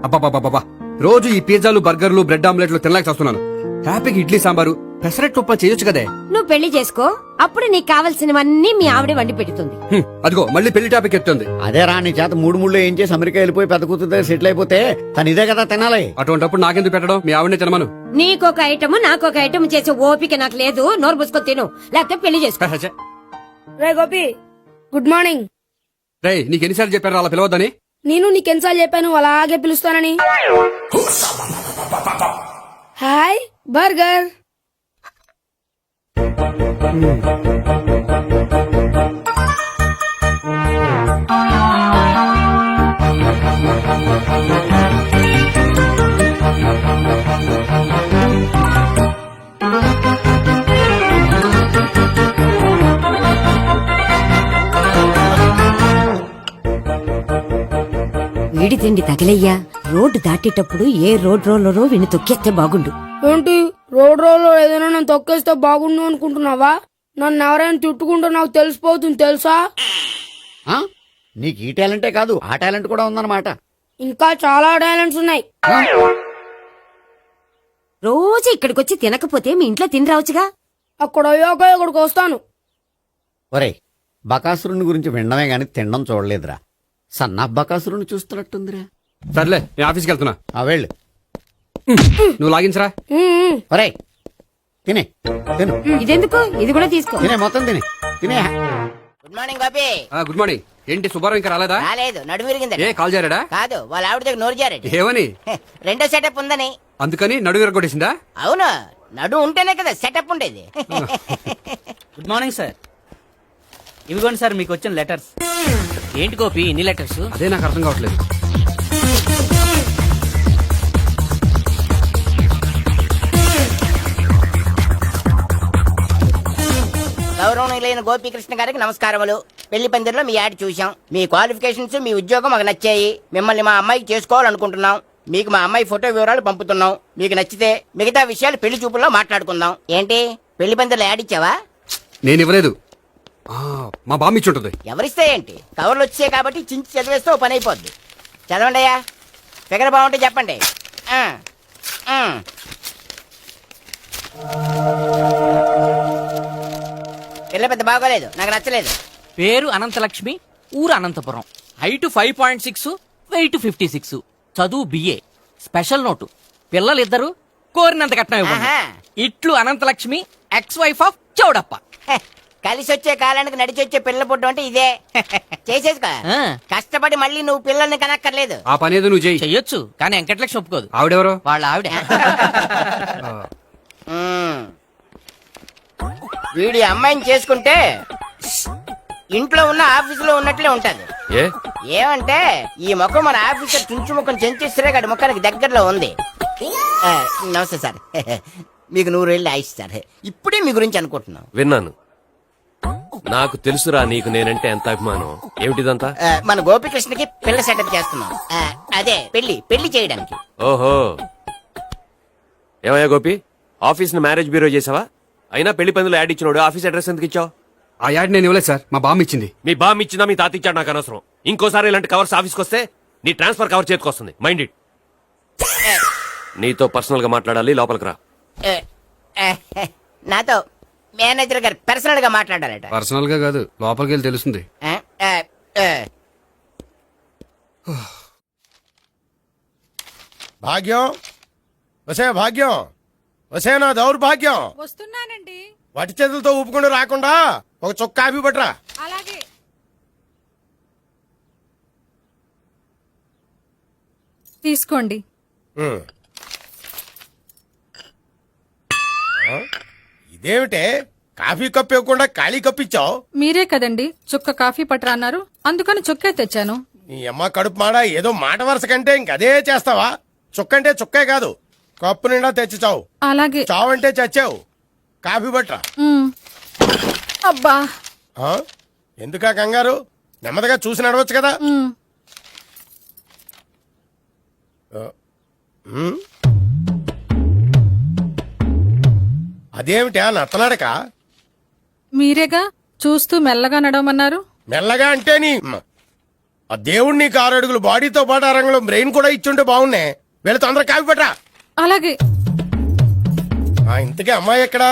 అబ్బాబాబాబా రోజు ఈ పిజ్జాలు బర్గర్లు బ్రెడ్ ఆమ్లెట్లు తినలేక వస్తున్నాను. హ్యాపీగా ఇడ్లీ సాంబారు పెసరెట్ ఉప్మా చేయొచ్చు కదే. నువ్వు పెళ్లి చేసుకో, అప్పుడు నీకు కావలసినవన్నీ మీ ఆవిడే వండి పెడుతుంది. అదిగో మళ్ళీ పెళ్లి టాపిక్ ఎత్తుంది. అదే రా నీ చేత మూడు ఏం చేసి అమెరికా వెళ్ళిపోయి పెద్ద కూతురు సెటిల్ అయిపోతే తను ఇదే కదా తినాలి. అటువంటిప్పుడు నాకెందుకు పెట్టడం, మీ ఆవిడనే తినమను. నీకొక ఐటమ్ నాకొక ఐటమ్ చేసే ఓపిక నాకు లేదు. నోరు పుసుకొని తిను, లేకపోతే పెళ్లి చేసుకో. రే గోపి, గుడ్ మార్నింగ్. రే నీకు ఎన్నిసార్లు చెప్పారు అలా పిలవద్దని? నేను నీకెన్నిసార్లు చెప్పాను అలాగే పిలుస్తానని. Hi burger. వీడి తిండి తగిలయ్యా. రోడ్డు దాటేటప్పుడు ఏ రోడ్ రోలరో వీడిని తొక్కేస్తే బాగుండు. ఏంటి రోడ్ రోల్లో ఏదైనా నేను తొక్కేస్తే బాగుండు అనుకుంటున్నావా? నన్ను ఎవరైనా తిట్టుకుంటే నాకు తెలిసిపోతుంది తెలుసా? నీకు ఈ టాలెంటే కాదు ఆ టాలెంట్ కూడా ఉందన్నమాట. ఇంకా చాలా టాలెంట్స్ ఉన్నాయి. రోజు ఇక్కడికొచ్చి తినకపోతే మీ ఇంట్లో తిని రావచ్చుగా. అక్కడ అయ్యాక ఇక్కడికి వస్తాను. ఒరేయ్, బకాసురుని గురించి వినడమే గాని తినడం చూడలేదురా. సన్నా బకాసురుని చూస్తున్నట్టుందిరా. సర్లే నేను ఆఫీస్కి వెళ్తున్నా. వెళ్ళు. నువ్వు లాగించరా. ఒరేయ్ తినే తిను. ఇదెందుకు? ఇది కూడా తీసుకో. తినే మొత్తం తినే తినే. Good morning Gopi. Good morning. ఏంటి సుబ్బారావు ఇంకా రాలేదా? రాలేదు, నడుము విరిగింది. ఏ కాల్ జారాడా? కాదు, వాళ్ళ ఆవిడ దగ్గర నోరు జారాడు. ఏమని? రెండో సెటప్ ఉందని. అందుకని నడుగు విరగొట్టేసిందా? అవును, నడు ఉంటేనే కదా సెటప్ ఉండేది. Good morning sir. ఇవిగోండి సార్ మీకు వచ్చిన లెటర్స్. ఏంటి గోపి ఇన్ని లెటర్స్? అదే నాకు అర్థం కావట్లేదు. గౌరవనీయులైన గోపీకృష్ణ గారికి నమస్కారములు. పెళ్లి పందిరిలో మీ యాడ్ చూసాం. మీ క్వాలిఫికేషన్స్, మీ ఉద్యోగం మాకు నచ్చాయి. మిమ్మల్ని మా అమ్మాయికి చేసుకోవాలనుకుంటున్నాం. మీకు మా అమ్మాయి ఫోటో వివరాలు పంపుతున్నాం. మీకు నచ్చితే మిగతా విషయాలు పెళ్లి చూపుల్లో మాట్లాడుకుందాం. ఏంటి పెళ్లి పందిరిలో యాడ్ ఇచ్చావా? నేను ఇవ్వలేదు, మా బామ్మ ఇచ్చి ఉంటుంది. ఎవరిస్తే ఏంటి, కవర్లు వచ్చాయి కాబట్టి చించి చదివేస్తే ఓ పని అయిపోద్ది. చదవండి అయ్యా, ఫిగర్ బాగుంటే చెప్పండి. పిల్ల పెద్ద బాగోలేదు, నాకు నచ్చలేదు. పేరు అనంతలక్ష్మి, ఊరు అనంతపురం, హైట్ 5.6, వెయిట్ 56, చదువు బిఏ, స్పెషల్ నోటు పిల్లలిద్దరు కోరినంత కట్నం ఇవ్వండి. ఇట్లు Anantalakshmi, ex wife of Chowdappa. కలిసి వచ్చే కాలానికి నడిచి వచ్చే పిల్లల పుట్టం అంటే ఇదే. చేసేసుకో, కష్టపడి మళ్ళీ నువ్వు పిల్లల్ని కనక్కర్లేదు. ఆ పని ఏదో నువ్వు చెయ్యొచ్చు, కానీ వెంకటలక్ష్మి ఒప్పుకోదు. ఆవిడెవరో? వాళ్ళ ఆవిడ. వీడి అమ్మాయిని చేసుకుంటే ఇంట్లో ఉన్న ఆఫీసులో ఉన్నట్లే ఉంటది. ఏమంటే ఈ ముఖం మన ఆఫీసర్ చుంచు ముఖం చెంచేశ్వరే గారి ముఖానికి దగ్గరలో ఉంది. నమస్తే సార్, మీకు 100 ఏళ్ళు ఆయుష్ సార్. ఇప్పుడే మీ గురించి అనుకుంటున్నాం. విన్నాను, నాకు తెలుసురా నీకు నేనంటే ఎంత అభిమానం. ఏమిటిదంతా? మన గోపికృష్ణకి పిల్ల సెటప్ చేస్తున్నాం. అదే పెళ్లి చేయడానికి. ఓహో, ఏమయ్యా గోపి, ఆఫీస్ ని మ్యారేజ్ బ్యూరో చేసావా? అయినా పెళ్లి పందులు యాడ్ ఇచ్చినోడు ఆఫీస్ అడ్రస్ ఎందుకు ఇచ్చావు? ఆ యాడ్ నేను ఇవ్వలేదు సార్, మా బామ్మ ఇచ్చింది. మీ బామ్ ఇచ్చిందా మీ తాత ఇచ్చాడు నాకు అనవసరం. ఇంకోసారి ఇలాంటి కవర్స్ ఆఫీస్కి వస్తే నీ ట్రాన్స్ఫర్ కవర్ చేతికి వస్తుంది. Mind it. నీతో పర్సనల్ గా మాట్లాడాలి, లోపలికి రా. నాతో మేనేజర్ గారు పర్సనల్ గా మాట్లాడాలట. పర్సనల్ గా కాదు, లోపలికి వెళ్ళి తెలుస్తుంది. భాగ్యం, వసే భాగ్యం, వసే నా దౌర్భాగ్యం. వస్తున్నానండి. వటి చేతులతో ఊపుకుండా రాకుండా ఒక చుక్క కాఫీ పట్టరా. అలాగే. తీసుకోండి. ఇదేమిటే కాఫీ కప్ ఇవ్వకుండా ఖాళీ కప్ ఇచ్చావు? మీరే కదండి చుక్క కాఫీ పట్టరా అన్నారు, అందుకని చుక్కే తెచ్చాను. నీ అమ్మ కడుపు మాడ, ఏదో మాట వరుస కంటే ఇంకదే చేస్తావా? చుక్కంటే చుక్కే కాదు, కప్పు నిండా తెచ్చి చావు. అలాగే. చావంటే చచ్చావు. కాఫీ పట్టరా. అబ్బా, ఎందుకా కంగారు? నెమ్మదిగా చూసి నడవచ్చు కదా. అదేమిటా నత్తనాడక? మీరేగా చూస్తూ మెల్లగా నడవమన్నారు. మెల్లగా అంటే ఆ దేవుడు నీకు 6 అడుగులు బాడీతో పాటు ఆ రంగంలో బ్రెయిన్ కూడా ఇచ్చుంటే బాగున్నాయి. వీళ్ళ తొందర కాపీ పట్రా. అలాగే. ఇంతకీ అమ్మాయి ఎక్కడా?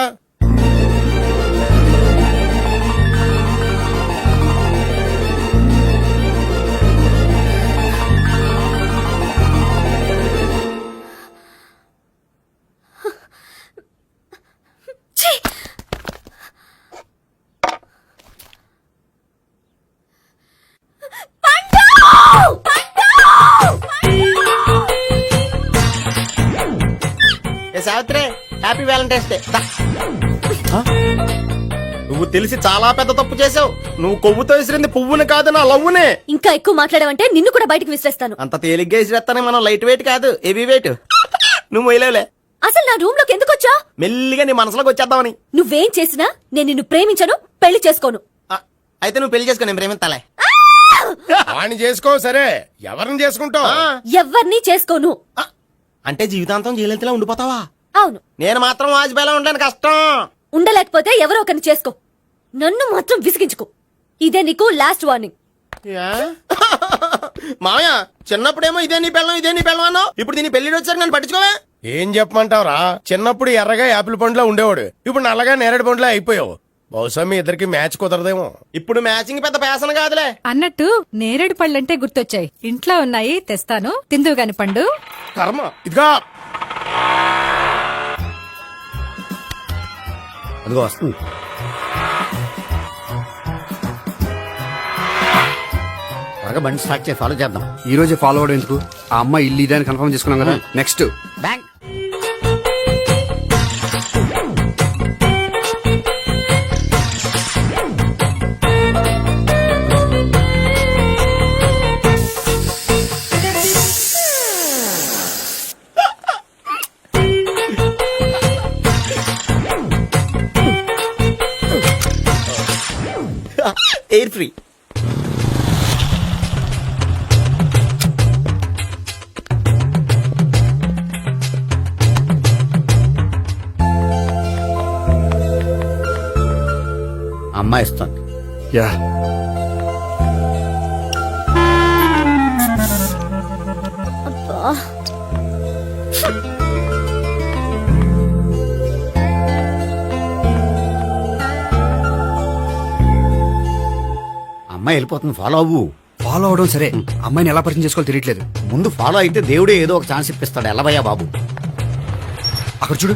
Savitri, happy Valentine's day. నువ్వు తెలిసి చాలా పెద్ద తప్పు చేసావు. నువ్వు కొవ్వుతో విసిరింది పువ్వుని కాదు, నా లవ్వునే. ఇంకా ఎక్కువ మాట్లాడమంటే నిన్ను కూడా బయటకు విసిరేస్తాను. అంత తేలిగ్గా విసిరేస్తానే మనం లైట్ వెయిట్ కాదు, హెవీ వెయిట్. నువ్వు మొయ్యలేవులే. అసలు నా రూమ్ లోకి ఎందుకు వచ్చా? మెల్లిగా నీ మనసులోకి వచ్చేద్దామని. నువ్వేం చేసినా నేను నిన్ను ప్రేమించను, పెళ్లి చేసుకోను. అయితే నువ్వు పెళ్లి చేసుకో, నేను ప్రేమిస్తాలే. వాణ్ణి చేసుకో సరే, ఎవరిని చేసుకుంటావు? ఎవ్వరినీ చేసుకోను. అంటే జీవితాంతం జైలెంతలా ఉండిపోతావా? అవును. నేను మాత్రం వాజ్పేయిలా ఉండడానికి కష్టం. ఉండలేకపోతే ఎవరో ఒకరిని చేసుకో, నన్ను మాత్రం విసిగించుకో. ఇదే నీకు లాస్ట్ వార్నింగ్. మామయ్య, చిన్నప్పుడేమో ఇదే నీ పెళ్ళం అన్నావు. ఇప్పుడు దీని పెళ్లి వచ్చాక నన్ను పట్టించుకోవే. ఏం చెప్పమంటావురా? చిన్నప్పుడు ఎర్రగా యాపిల్ పండులో ఉండేవాడు, ఇప్పుడు నల్లగా నేరేడు పండులో అయిపోయావు. బహుశా మీ ఇద్దరికి మ్యాచ్ కుదరదేమో. ఇప్పుడు మ్యాచింగ్ పెద్ద పేసన కాదులే. అన్నట్టు నేరేడు పళ్ళంటే గుర్తొచ్చాయి. ఇంట్లో ఉన్నాయి, తెస్తాను, తిందువు గాని పండు. కర్మ. ఇదిగా అదిగో వస్తుంది. త్వరగా బండి స్టార్ట్ చేసి ఫాలో చేద్దాం. ఈ రోజే ఫాలో అవడం ఎందుకు? ఆ అమ్మాయి ఇల్లు ఇదని కన్ఫర్మ్ చేసుకున్నాం కదా. Next bank. Air free. అమ్మాయి ఇస్తుంది. యా అమ్మాయి వెళ్ళిపోతుంది, ఫాలో అవ్వు. ఫాలో అవడం సరే, అమ్మాయిని ఎలా పరిచయం చేసుకోవాలో తెలియట్లేదు. ముందు ఫాలో అయితే దేవుడే ఏదో ఒక ఛాన్స్ ఇప్పిస్తాడు. ఎలవయ్యా బాబు. అక్కడ చూడు.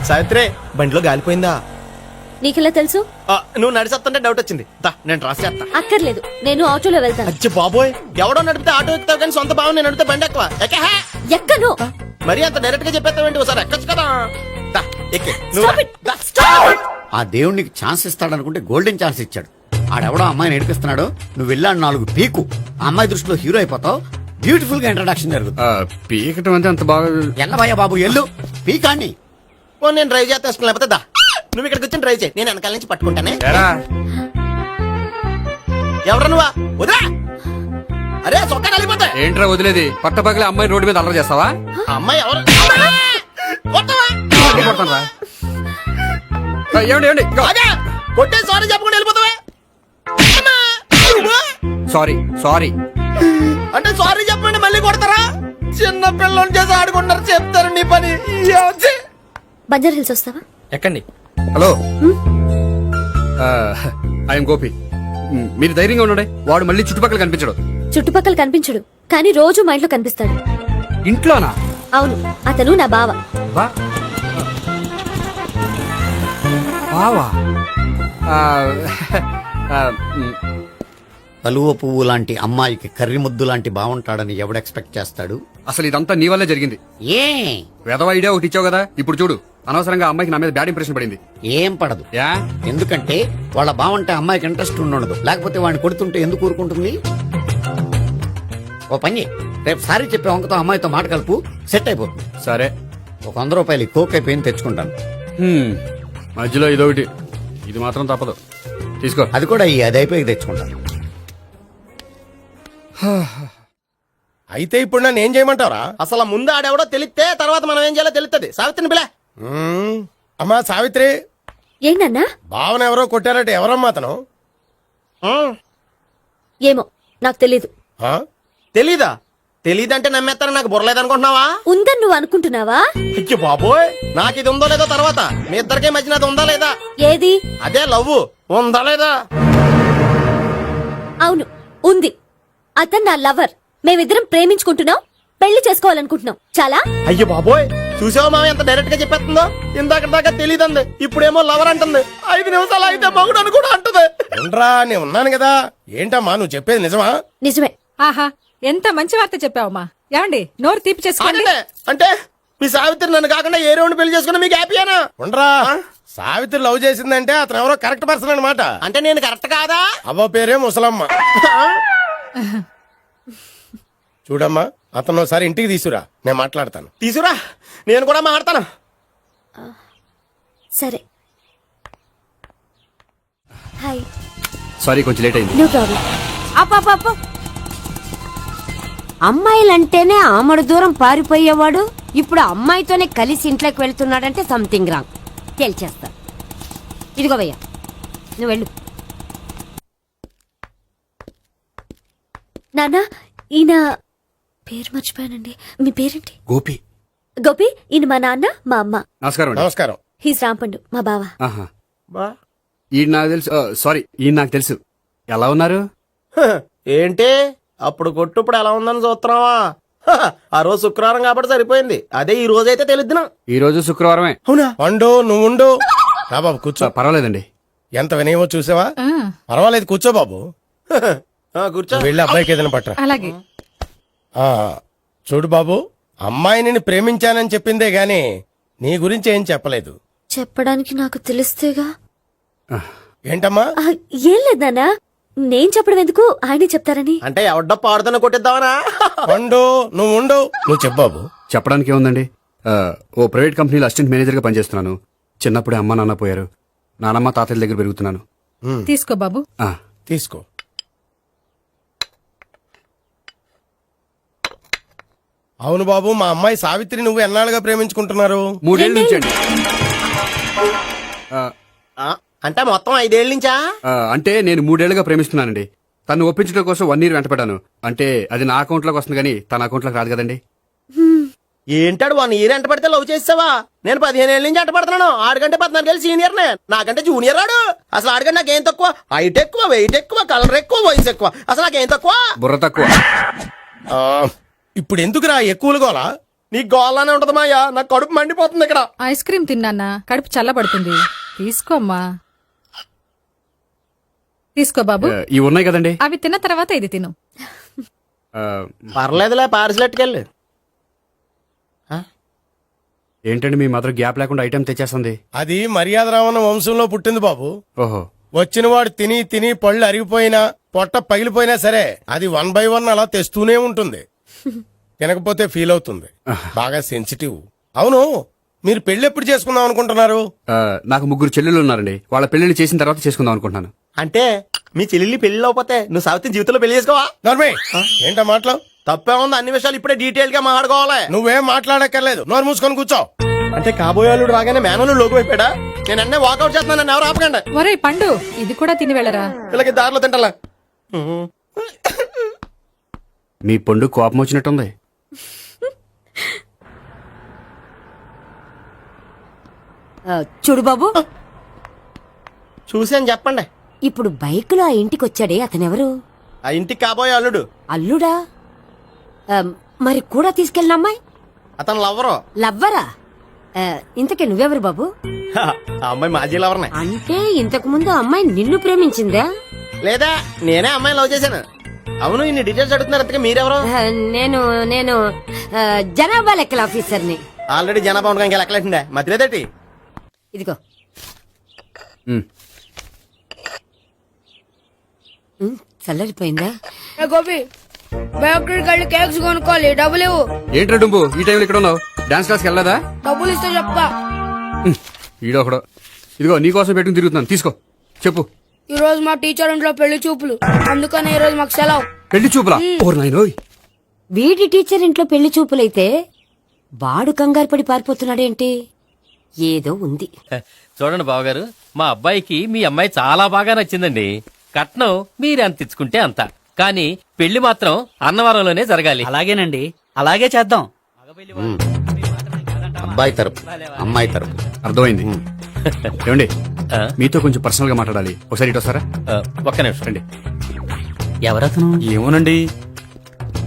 సావిత్రి, బండిలో గాలిపోయిందా? నీకెలా తెలుసు? నువ్వు నడిచేస్తుంటే డౌట్ వచ్చింది. నేను రాసి చేస్తా. అక్కర్లేదు, నేను ఆటోలో వెళ్తాను. అచ్చి బాబోయ్, ఎవడో నడిపితే ఆటో ఎక్కుతావు కానీ సొంత భావం నేను నడిపితే బండి ఎక్కువ. ఎక్కను. మరి అంత డైరెక్ట్ గా చెప్పేస్తావేంటి? ఒకసారి ఎక్కొచ్చు కదా. దా, ఎక్కే. Stop it. ఆ దేవుడికి ఛాన్స్ ఇస్తాడనుకుంటే గోల్డెన్ ఛాన్స్ ఇచ్చాడు. ఆడెవడో అమ్మాయిని నడిపిస్తున్నాడు, నువ్వు వెళ్ళాడు 4 పీకు. ఆ అమ్మాయి దృష్టిలో హీరో అయిపోతావు. బ్యూటిఫుల్ గా ఇంట్రడక్షన్ జరుగుతుంది. పీకటం అంటే అంత బాగా ఎల్లవయ్యా బాబు, ఎల్లు పీకాన్ని. నేను డ్రైవ్ చేస్తా, లేకపోతే దా నువ్వు ఇక్కడికి వచ్చి డ్రైవ్ చేయి, నేను వెనకాల నుంచి పట్టుకుంటానే. ఎవరు నువ్వా? వదిలా. అరే చొక్కా కలిగిపోతా. ఏంట్రా వదిలేది? పట్టపగలే అమ్మాయి రోడ్డు మీద అల్లరి చేస్తావా? అమ్మాయి ఎవరు? కొడతానురా. ఏమండి ఏమండి? కొట్టే సారీ చెప్పకుండా వెళ్ళిపోతావా? Sorry sorry. అంటే సారీ చెప్పండి మళ్ళీ కొడతారా? చిన్న పిల్లలు చేసి ఆడుకుంటారు, చెప్తారు నీ పని. బంజారా హిల్స్ వస్తావా? ఎక్కండి. Hello, I'm Gopi. మీరు ధైర్యంగా ఉండండి. వాడు మళ్ళీ చుట్టుపక్కల కనిపించడు. చుట్టుపక్కల కనిపించడు, కానీ రోజు మా ఇంట్లో కనిపిస్తాడు. ఇంట్లోనా? అవును, అతను నా బావ. బావా? కలువ పువ్వు లాంటి అమ్మాయికి కర్రి ముద్దు లాంటి బాగుంటాడని ఎవడు ఎక్స్పెక్ట్ చేస్తాడు? అసలు ఇదంతా నీ వల్లే జరిగింది. ఏ వెధవ ఐడియా ఒకటి ఇచ్చావు కదా, ఇప్పుడు చూడు. అనవసరంగా అమ్మాయికి నా మీద బ్యాడ్ ఇంప్రెషన్ పడింది. ఏం పడదు. యా? ఎందుకంటే వాళ్ళ బాగుంటే అమ్మాయికి ఇంట్రెస్ట్ ఉండదు. లేకపోతే వాడిని కొడుతుంటే ఎందుకు ఊరుకుంటుంది? ఓ పని, రేపు సారీ చెప్పే వంకతో అమ్మాయితో మాట కలుపు, సెట్ అయిపోతుంది. సరే, ఒక 100 రూపాయలు కోక్ అయిపోయింది, తెచ్చుకుంటాను. మధ్యలో ఇదొకటి, ఇది మాత్రం తప్పదు. తీసుకో. అది కూడా అది అయిపోయి తెచ్చుకుంటాను. అయితే ఇప్పుడు నన్ను ఏం చేయమంటావరా? అసలు ముందు ఆడెవడో తెలిస్తే తర్వాత మనం ఏం చేయాలో తెలుస్తుంది. సావిత్రిని పిల్ల. అమ్మా సావిత్రి, ఏంటన్నా? భావన ఎవరో కొట్టారట, ఎవరమ్మా అతను? ఏమో నాకు తెలీదు. ఆ? తెలీదా? తెలీదంటే నమ్మేస్తారని నాకు బుర్రలేదనుకుంటున్నావా? ఉందని నువ్వు అనుకుంటున్నావా? అయ్యో బాబోయ్, నాకు ఇది ఉందో లేదో తర్వాత మీ ఇద్దరికే మధ్యన అది ఉందా లేదా? ఏది? అదే లవ్ ఉందా లేదా? అవును, ఉంది. అతను నా లవర్. మేమిద్దరం ప్రేమించుకుంటున్నాం, పెళ్లి చేసుకోవాలనుకుంటున్నాం. చాలా. అయ్యో బాబోయ్, చూసావా మామ ఎంత డైరెక్ట్ గా చెప్పేస్తుందో? ఇందాక దాకా తెలీదంది, ఇప్పుడేమో లవర్ అంటుంది. 5 నిమిషాలు అయితే మగుడు అని కూడా అంటుంది. ఉండరా, నేను ఉన్నాను కదా. ఏంటమ్మా నువ్వు చెప్పేది నిజమా? నిజమే. ఆహా, ఎంత మంచి వార్త చెప్పావమ్మా. ఏమండి, నోరు తీపి చేసుకోండి. అంటే మీ సావిత్రి నన్ను కాకుండా ఏ రౌండ్ పెళ్లి చేసుకున్నా మీకు హ్యాపీయేనా? ఉండరా, సావిత్రి లవ్ చేసిందంటే అతను ఎవరో కరెక్ట్ పర్సన్ అనమాట. అంటే నేను కరెక్ట్ కాదా? అవ్వ పేరే ముసలమ్మ. చూడమ్మా, అతను ఒకసారి ఇంటికి తీసుకురా, నేను మాట్లాడతాను. తీసురా, నేను కూడా మాట్లాడతాను. సరే. హాయ్. సారీ, కొంచెం లేట్ అయింది. No problem. అప్ప అమ్మాయిలంటేనే ఆమడు దూరం పారిపోయేవాడు ఇప్పుడు అమ్మాయితోనే కలిసి ఇంట్లోకి వెళ్తున్నాడంటే సంథింగ్ రాంగ్. తేల్చేస్తా. ఇదిగో భయ్యా, నువ్వు వెళ్ళు. నాన్న, ఈయన పేరు మర్చిపోయానండి. మీ పేరేంటి? గోపి. గోపి. ఈయన మా నాన్న, మా అమ్మ. నమస్కారం అండి. నమస్కారం. హీస్ రాంపండు, మా బావ. ఆహా. ఈయన నాకు తెలుసు. సారీ, ఈయన నాకు తెలుసు. ఎలా ఉన్నారు? ఏంటి అప్పుడు కొట్టు ఇప్పుడు ఎలా ఉందని చూస్తున్నావా? ఆ రోజు శుక్రవారం కాబట్టి సరిపోయింది. అదే ఈ రోజు అయితే తెలుద్దునా. ఈ రోజు శుక్రవారమే. అవునా? పండు నువ్వు ఉండు. రా బాబు కూర్చో. పర్వాలేదండి. ఎంత వినయమో చూసావా? ఆ, పర్వాలేదు, కూర్చో బాబు. కూర్చో. నువ్వు వెళ్ళి అబ్బాయికి ఏదైనా పట్టరా. అలాగే. ఆ, చూడు బాబు, అమ్మాయి నిన్ను ప్రేమించానని చెప్పిందే గాని నీ గురించి ఏం చెప్పలేదు. చెప్పడానికి నాకు తెలిస్తేగా. ఏంటమ్మా? ఆ, ఏం లేదు నాన్న, నేను చెప్పడం ఎందుకు, ఆయనే చెప్తారని. అంటే ఎవడ్డో పాడుతున్న కొట్టిద్దామనా? పండు నువ్వు ఉండు. నువ్వు చెప్పు బాబు. చెప్పడానికి ఏముందండి, ఓ ప్రైవేట్ కంపెనీలో అసిస్టెంట్ మేనేజర్ గా పనిచేస్తున్నాను. చిన్నప్పుడే అమ్మ నాన్న పోయారు. నానమ్మ తాతయ్య దగ్గర పెరుగుతున్నాను. తీసుకో బాబు. ఆ, తీసుకో. అవును బాబు, మా అమ్మాయి సావిత్రి నువ్వు ఎన్నాళ్ళుగా ప్రేమించుకుంటున్నారు? 3 ఏళ్ళ నుంచి అండి. అంటే మొత్తం 5 ఏళ్ళ నుంచా? అంటే నేను 3 ఏళ్లుగా ప్రేమిస్తున్నానండి. తను ఒప్పించడం కోసం 1 year వెంటపడ్డాను. అంటే అది నా అకౌంట్ లోకి వస్తుంది కానీ తన అకౌంట్ లోకి రాదు కదండి. ఏంటాడు 1 year ఎంట పడితే లవ్ చేసావా? నేను 15 ఏళ్ళ నుంచి ఎంట పడుతున్నాను. ఆడికంటే 14 ఏళ్ళు సీనియర్ నే, నాకంటే జూనియర్ ఆడు. అసలు ఆడికంటే నాకేం తక్కువ? హైట్ ఎక్కువ, వెయిట్ ఎక్కువ, కలర్ ఎక్కువ, వయసు ఎక్కువ. అసలు నాకేం తక్కువ? బుర్ర తక్కువ. ఆ, ఇప్పుడు ఎందుకురా ఎక్కువలు గోలా? నీకు గోళ్ళనే ఉంటది మాయా, నాకు కడుపు మండిపోతుంది ఇక్కడ. ఐస్ క్రీమ్ తిన్నానా, కడుపు చల్లబడుతుంది. తీసుకోమ్మా. తీసుకో బాబు. ఇవి ఉన్నాయి కదండి. అవి తిన్న తర్వాత ఇది తిను. ఆ, పర్లేదులే, పార్సిలెట్కెళ్ళి. ఏంటండి మీ మదర్ గ్యాప్ లేకుండా ఐటెం తెచ్చేస్తుంది? అది మర్యాద రావణ వంశంలో పుట్టింది బాబు. ఓహో. వచ్చినవాడు తిని తిని పళ్ళు అరిగిపోయినా పొట్ట పగిలిపోయినా సరే అది 1 by 1 అలా తెస్తూనే ఉంటుంది. తినకపోతే ఫీల్ అవుతుంది. బాగా సెన్సిటివ్. అవును, మీరు పెళ్లి ఎప్పుడు చేసుకుందాం అనుకుంటున్నారు? నాకు 3 చెల్లెళ్ళు ఉన్నారండి. వాళ్ళ పెళ్లిని చేసిన తర్వాత చేసుకుందాం అనుకుంటున్నాను. అంటే మీ చెల్లెల్ని పెళ్లి లేకపోతే నువ్వు సావిత్రి జీవితంలో పెళ్లి చేసుకోవా? నోర్మే, ఏంటా మాటలు? తప్పే ఉంది, అన్ని విషయాలు ఇప్పుడే డీటెయిల్ గా మాట్లాడుకోవాలి. నువ్వేం మాట్లాడక్కర్లేదు, నోరు మూసుకొని కూర్చో. అంటే కాబోయేవాళ్ళు రాగానే మేనలు లోకి అయిపోయాడా? నేను అన్నీ వాకౌట్ చేస్తున్నాను, నన్ను ఎవరు ఆపకండి. ఒరే పండు, ఇది కూడా తిని వెళ్ళరా. వీళ్ళకి దారిలో తింటలా. మీ పండు కోపం వచ్చినట్టుంది. చూడు బాబు, చూసాను చెప్పండి. ఇప్పుడు బైకులో ఆ ఇంటికి వచ్చాడే అతనెవరు? ఆ ఇంటికి కాబోయే అల్లుడు. అల్లుడా? మరి కూడా తీసుకెళ్ళిన అమ్మాయి అతను లవ్వరు. లవ్వరా? ఇంతకీ నువ్వెవరు బాబు? ఆ అమ్మాయి మాజీ లవర్నే. అంటే ఇంతకు ముందు అమ్మాయి నిన్ను ప్రేమించిందా? లేదా నేనే అమ్మాయి లవ్ చేశాను. అవును, ఇన్ని డీటెయిల్స్ అడుగుతున్నారు. అంతగా మీరెవరు? నేను నేను జనాభా లెక్కల ఆఫీసర్ని. ఆల్రెడీ జనాభా ఉండగా ఇంకా లెక్కలేసిండే మధ్యలేదటి. ఇదిగో. చల్లరిపోయిందా? ఏ గోపి, బేకరీకి వెళ్ళి కేక్స్ కొనుక్కోవాలి, డబ్బులు ఇవ్వు. ఏంట్రా డుంబు ఈ టైంలో ఇక్కడ ఉన్నావు? డాన్స్ క్లాస్కి వెళ్ళదా? డబ్బులు ఇస్తే చెప్తా. ఈడొకడు. ఇదిగో నీకోసం పెట్టుకుని తిరుగుతున్నాను, తీసుకో. చెప్పు. ఈ రోజు మా టీచర్ ఇంట్లో పెళ్లి చూపులు, అందుకని ఈ రోజు మాకు సెలవు. పెళ్లి చూపులా? ఓర్ నాయనోయ్. వీడి టీచర్ ఇంట్లో పెళ్లి చూపులైతే వాడు కంగారు పడి పారిపోతున్నాడేంటి? ఏదో ఉంది. చూడండి బావగారు, మా అబ్బాయికి మీ అమ్మాయి చాలా బాగా నచ్చిందండి. కట్నం మీరు ఎంత ఇచ్చుకుంటే అంత, కానీ పెళ్లి మాత్రం అన్నవరంలోనే జరగాలి. అలాగేనండి, అలాగే చేద్దాం. అబ్బాయి తరపు అమ్మాయి తరపు. అర్థమైంది. ఏమండి ఆ? మీతో కొంచెం పర్సనల్ గా మాట్లాడాలి, ఒకసారి ఇటు వస్తారా? ఒక్క నిమిషం అండి. ఎవరతను? ఏమోనండి.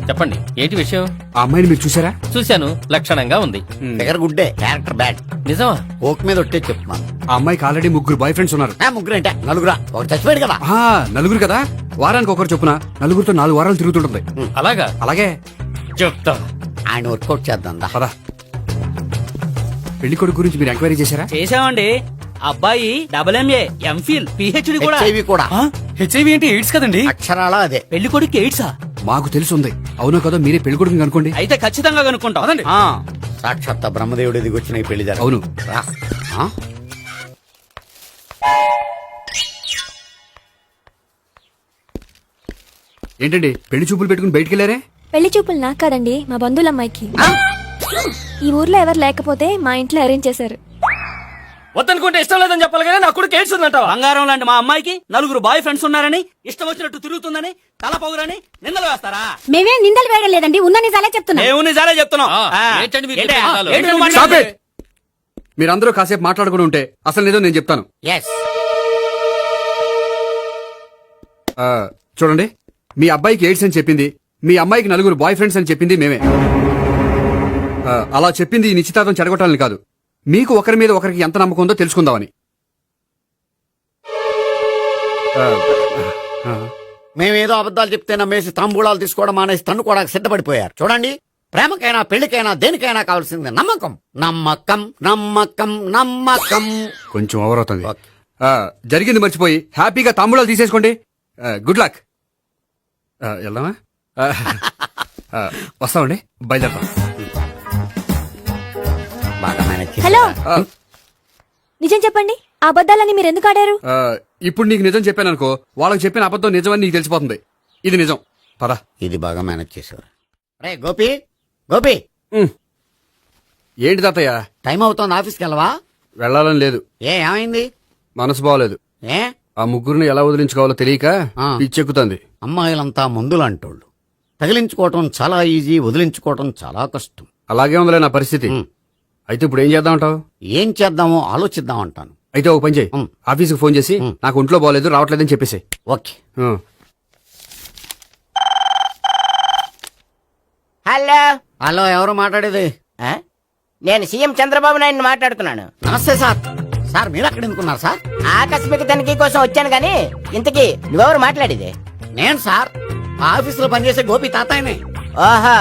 చెప్పండి, ఏంటి విషయం? ఆ అమ్మాయిని మీరు చూసారా? చూశాను, లక్షణంగా ఉంది. ఫిగర్ గుడ్డే, క్యారెక్టర్ బ్యాడ్. నిజమా? ఓక్ మీద ఒట్టే చెప్తున్నాను. ఆ అమ్మాయికి ఆల్రెడీ 3 బాయ్ ఫ్రెండ్స్ ఉన్నారు. ముగ్గురు అంటే నలుగురా, ఒకటి చచ్చిపోయాడు కదా. ఆ, నలుగురు కదా, వారానికి ఒకరు చొప్పున నలుగురితో 4 వారాలు తిరుగుతుంటుంది. అలాగా? అలాగే. చెప్తా. ఆయన వర్కౌట్ చేద్దాం దా. పదా. పెళ్లి కొడుకు గురించి మీరు ఎంక్వైరీ చేశారా? చేసామండి. అబ్బాయి MA, MPhil, PhD కూడా. HIV కూడా. హెచ్ఐవి అంటే ఎయిడ్స్ కదండి. అక్షరాలా అదే. పెళ్లి కొడుకు ఎయిడ్సా? మాకు తెలుసుంది. అవునో కదా, మీరే పెళ్లి కొడుకుని కనుకోండి. అయితే ఖచ్చితంగా కనుక్కుంటాం. ఆ. సాక్షాత్ బ్రహ్మదేవుడి దిగి వచ్చిన ఈ పెళ్లి జరగదు. అవును. రా. ఆ? ఏంటండి పెళ్లి చూపులు పెట్టుకుని బయటికి వెళ్ళారే? పెళ్లి చూపులు నాకు కాదండి, మా బంధువుల అమ్మాయికి. ఈ ఊర్లో ఎవరు లేకపోతే మా ఇంట్లో అరేంజ్ చేశారు. వద్దనుకుంటే ఇష్టం లేదని చెప్పాలి కదా, నా కొడుకు ఎయిడ్స్ ఉందంటావా? బంగారం లాంటి మా అమ్మాయికి 4 బాయ్ ఫ్రెండ్స్ ఉన్నారని, ఇష్టం వచ్చినట్టు తిరుగుతుందని, తల పౌరని నిందలు వేస్తారా? మేమేం నిందలు వేయడం లేదండి, ఉన్న నిజాలే చెప్తున్నా. మేము నిజాలే చెప్తున్నాం. ఆ, ఆ. ఏంటండి మీరు ఏంటయ్యా? చెప్పే నిజాలు? ఏంటి నువ్వు Stop మాట్లాడేది? it! మీరందరూ కాసేపు మాట్లాడుకుని ఉంటే అసలు ఏదో నేను చెప్తాను. ఎస్. ఆ, చూడండి, మీ అబ్బాయికి ఎయిడ్స్ అని చెప్పింది, మీ అమ్మాయికి 4 బాయ్ ఫ్రెండ్స్ అని చెప్పింది మేమే. అలా చెప్పింది ఈ నిశ్చితార్థం చెడగొట్టాలని కాదు, మీకు ఒకరి మీద ఒకరికి ఎంత నమ్మకం ఉందో తెలుసుకుందామని. మేమేదో అబద్ధాలు చెప్తే నమ్మేసి తాంబూలాలు తీసుకోవడం మానేసి తన్నుకోవడానికి సిద్ధపడిపోయారు. చూడండి, ప్రేమకైనా పెళ్లికైనా దేనికైనా కావాల్సింది నమ్మకం. నమ్మకం నమ్మకం నమ్మకం. కొంచెం ఓవర్ అవుతుంది. జరిగింది మర్చిపోయి హ్యాపీగా తాంబూలాలు తీసేసుకోండి. Good luck. వెళ్దామా? వస్తామండి, బయలుదేరతాం. బాగా మేనేజ్ చేశారు. హలో, నిజం చెప్పండి, ఆ అబద్ధాలని మీరు ఎందుకు ఆడారు? ఇప్పుడు నీకు నిజం చెప్పాను అనుకో, వాళ్ళకి చెప్పిన అబద్ధం నిజమని నీకు తెలిసిపోతుంది. ఇది నిజం. పదా. ఇది బాగా మేనేజ్ చేశారు. రే గోపి, గోపి, ఏంటి తాతయ్య? టైం అవుతోంది, ఆఫీస్కి వెళ్ళవా? వెళ్ళాలని లేదు. ఏమైంది? మనసు బాగోలేదు. ఏ ఆ ముగ్గురిని ఎలా వదిలించుకోవాలో తెలియక ఆ. పిచ్చెక్కుతుంది. అమ్మాయిలంతా మందులాంటోళ్ళు. తగిలించుకోవటం చాలా ఈజీ, వదిలించుకోవటం చాలా కష్టం. అలాగే ఉందిలే నా పరిస్థితి. అయితే ఇప్పుడు ఏం చేద్దామంటావు? ఏం చేద్దామో ఆలోచిద్దామంటాను. అయితే ఒక పని చేయి, ఆఫీస్కి ఫోన్ చేసి నాకు ఒంట్లో బాగోలేదు రావట్లేదని చెప్పేసి. ఓకే. హలో. హలో, ఎవరు మాట్లాడేది? ఆ? నేను సీఎం చంద్రబాబు నాయుడు మాట్లాడుతున్నాను. నమస్తే సార్. సార్ మీరు అక్కడ ఎందుకున్నారు సార్? ఆకస్మిక తనిఖీ కోసం వచ్చాను గాని, ఇంతకీ నువ్వెవరు మాట్లాడేది? నేను సార్, ఆఫీసులో పనిచేసే గోపి తాతాయనే. ఓహో,